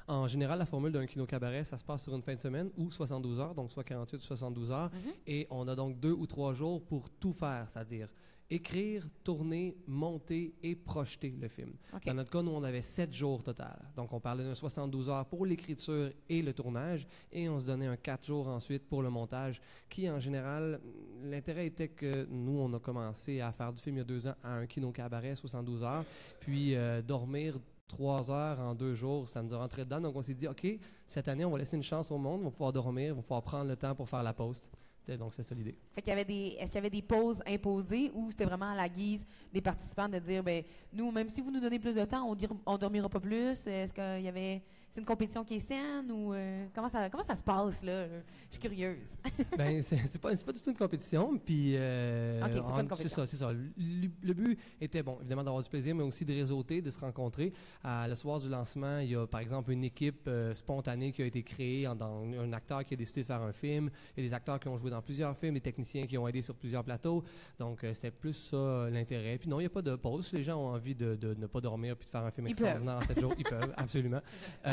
En général, la formule d'un Kino-Cabaret, ça se passe sur une fin de semaine ou 72 heures, donc soit 48 ou 72 heures. Et on a donc 2 ou 3 jours pour tout faire, c'est-à-dire écrire, tourner, monter et projeter le film. Dans notre cas, nous, on avait 7 jours total. Donc, on parlait d'un 72 heures pour l'écriture et le tournage, et on se donnait un 4 jours ensuite pour le montage, qui, en général, l'intérêt était que nous, on a commencé à faire du film il y a 2 ans à un Kino-Cabaret, 72 heures, puis dormir 3 heures en 2 jours, ça nous a rentré dedans. Donc, on s'est dit, OK, cette année, on va laisser une chance au monde, on va pouvoir dormir, on va pouvoir prendre le temps pour faire la post. Donc, c'est ça l'idée. Fait qu'il y avait est-ce qu'il y avait des pauses imposées ou c'était vraiment à la guise des participants de dire, ben nous, même si vous nous donnez plus de temps, on dormira pas plus? Est-ce qu'il y avait... C'est une compétition qui est saine ou comment ça se passe, là? Je suis curieuse. Ben, c'est pas du tout une compétition. Puis, c'est pas une compétition. C'est ça. Le but était, bon, évidemment, d'avoir du plaisir, mais aussi de réseauter, de se rencontrer. Le soir du lancement, il y a, par exemple, une équipe spontanée qui a été créée, un acteur qui a décidé de faire un film. Il y a des acteurs qui ont joué dans plusieurs films, des techniciens qui ont aidé sur plusieurs plateaux. Donc, c'était plus ça l'intérêt. Puis non, il n'y a pas de pause. Si les gens ont envie de ne pas dormir puis de faire un film extraordinaire en 7 jours, ils peuvent, absolument.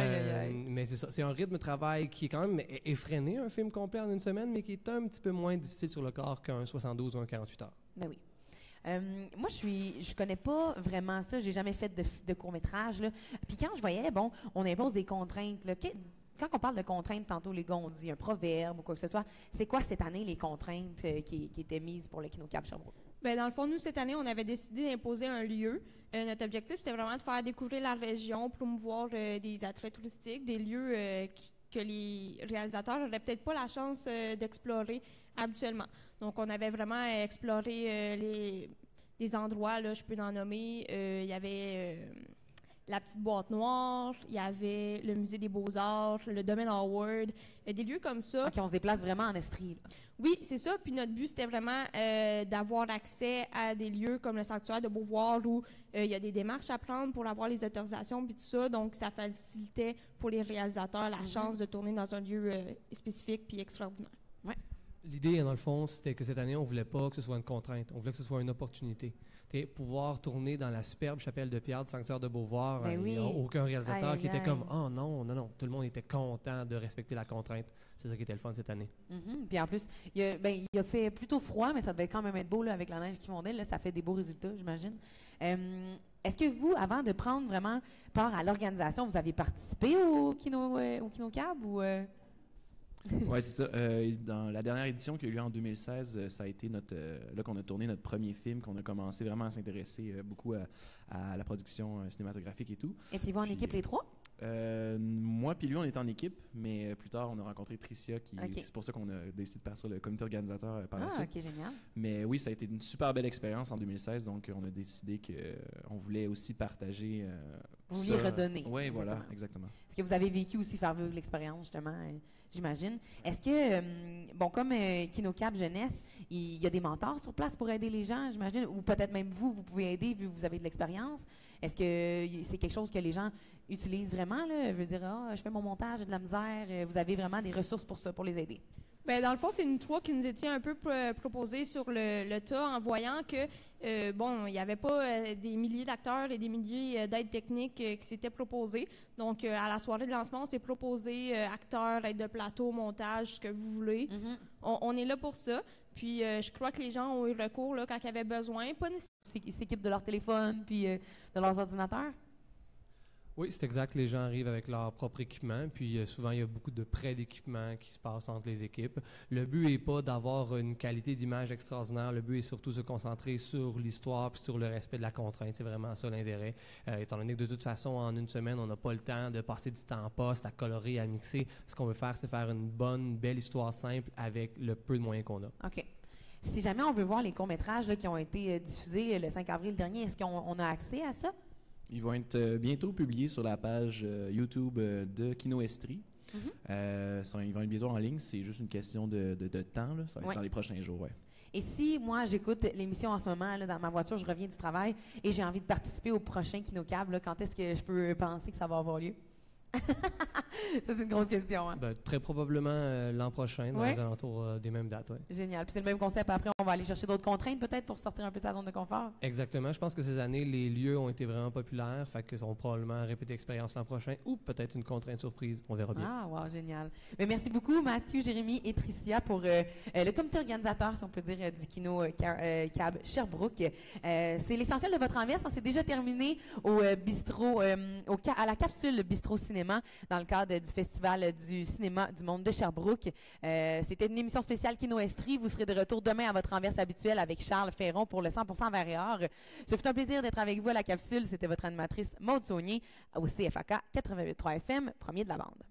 Mais c'est ça. C'est un rythme de travail qui est quand même effréné, un film complet en une semaine, mais qui est un petit peu moins difficile sur le corps qu'un 72 ou un 48 heures. Ben oui. Moi, je connais pas vraiment ça. J'ai jamais fait de court-métrage, là. Puis quand je voyais, bon, on impose des contraintes, là. Quand on parle de contraintes, tantôt, les gars, on dit un proverbe ou quoi que ce soit. C'est quoi cette année les contraintes qui étaient mises pour le Kinocab Sherbrooke? Bien, dans le fond, nous, cette année, on avait décidé d'imposer un lieu. Notre objectif, c'était vraiment de faire découvrir la région, promouvoir des attraits touristiques, des lieux que les réalisateurs n'auraient peut-être pas la chance d'explorer habituellement. Donc, on avait vraiment exploré des endroits, là, je peux en nommer. Il y avait la Petite Boîte Noire, il y avait le Musée des Beaux-Arts, le Domaine Howard, des lieux comme ça. OK, on se déplace vraiment en Estrie, là. Oui, c'est ça. Puis notre but, c'était vraiment d'avoir accès à des lieux comme le Sanctuaire de Beauvoir où il y a des démarches à prendre pour avoir les autorisations puis tout ça. Donc, ça facilitait pour les réalisateurs la chance de tourner dans un lieu spécifique puis extraordinaire. Ouais. L'idée, dans le fond, c'était que cette année, on voulait pas que ce soit une contrainte. On voulait que ce soit une opportunité. Pouvoir tourner dans la superbe chapelle de Pierre du Sanctuaire de Beauvoir, il n'y a aucun réalisateur qui était comme « Oh non, non, non ». Tout le monde était content de respecter la contrainte. C'est ça qui était le fun cette année. Puis en plus, il a fait plutôt froid, mais ça devait quand même être beau là, avec la neige qui fondait. Là, ça fait des beaux résultats, j'imagine. Est-ce que vous, avant de prendre vraiment part à l'organisation, vous avez participé au KinoCab ou... Oui, c'est ça. Dans la dernière édition qui a eu lieu en 2016, ça a été là qu'on a tourné notre premier film, qu'on a commencé vraiment à s'intéresser beaucoup à la production cinématographique et tout. Étiez-vous en équipe les trois? Moi puis lui, on était en équipe, mais plus tard, on a rencontré Tricia, c'est pour ça qu'on a décidé de partir le comité organisateur par la suite. OK, génial. Mais oui, ça a été une super belle expérience en 2016, donc on a décidé qu'on voulait aussi partager... vous vouliez redonner. Oui, voilà, exactement. Est-ce que vous avez vécu aussi faire vivre l'expérience, justement, j'imagine? Est-ce que, comme KinoCab Jeunesse, il y a des mentors sur place pour aider les gens, j'imagine? Ou peut-être même vous pouvez aider vu que vous avez de l'expérience? Est-ce que c'est quelque chose que les gens utilisent vraiment, là? Je veux dire, je fais mon montage, j'ai de la misère. Vous avez vraiment des ressources pour ça, pour les aider? Bien, dans le fond, c'est une tour qui nous était un peu proposée sur le tas en voyant que, il n'y avait pas des milliers d'acteurs et des milliers d'aides techniques qui s'étaient proposées. Donc, à la soirée de lancement, on s'est proposé acteurs, aides de plateau, montage, ce que vous voulez. On est là pour ça. Puis, je crois que les gens ont eu recours là, quand ils avaient besoin. Pas nécessairement. Ils s'équipent de leur téléphone puis de leurs ordinateurs? Oui, c'est exact. Les gens arrivent avec leur propre équipement, puis souvent, il y a beaucoup de prêts d'équipement qui se passent entre les équipes. Le but n'est pas d'avoir une qualité d'image extraordinaire. Le but est surtout de se concentrer sur l'histoire puis sur le respect de la contrainte. C'est vraiment ça l'intérêt. Étant donné que de toute façon, en une semaine, on n'a pas le temps de passer du temps en poste, à colorer, à mixer. Ce qu'on veut faire, c'est faire une belle histoire simple avec le peu de moyens qu'on a. OK. Si jamais on veut voir les courts-métrages là, qui ont été diffusés le 5 avril dernier, est-ce qu'on a accès à ça? Ils vont être bientôt publiés sur la page YouTube de Kino Estrie. Ils vont être bientôt en ligne. C'est juste une question de temps. Là. Ça va être dans les prochains jours. Ouais. Et si moi, j'écoute l'émission en ce moment, là, dans ma voiture, je reviens du travail et j'ai envie de participer au prochain KinoCab, là, quand est-ce que je peux penser que ça va avoir lieu? Ça, c'est une grosse question. Hein? Très probablement l'an prochain, dans les alentours des mêmes dates. Ouais. Génial. Puis c'est le même concept. Après, on va aller chercher d'autres contraintes, peut-être, pour sortir un peu de sa zone de confort. Exactement. Je pense que ces années, les lieux ont été vraiment populaires. Fait qu'ils vont probablement répéter l'expérience l'an prochain ou peut-être une contrainte surprise. On verra bien. Ah, wow, génial. Mais merci beaucoup, Mathieu, Jérémy et Tricia, pour le comité organisateur, si on peut dire, du KinoCab Sherbrooke. C'est l'essentiel de votre renverse. C'est déjà terminé au bistrot, à la capsule Bistrot Cinéma, dans le cadre du Festival du cinéma du monde de Sherbrooke. C'était une émission spéciale Kino Estrie. Vous serez de retour demain à votre renverse habituelle avec Charles Ferron pour le 100% Vert et Or. Ce fut un plaisir d'être avec vous à la capsule. C'était votre animatrice Maude Saunier au CFAK 88.3 FM, premier de la bande.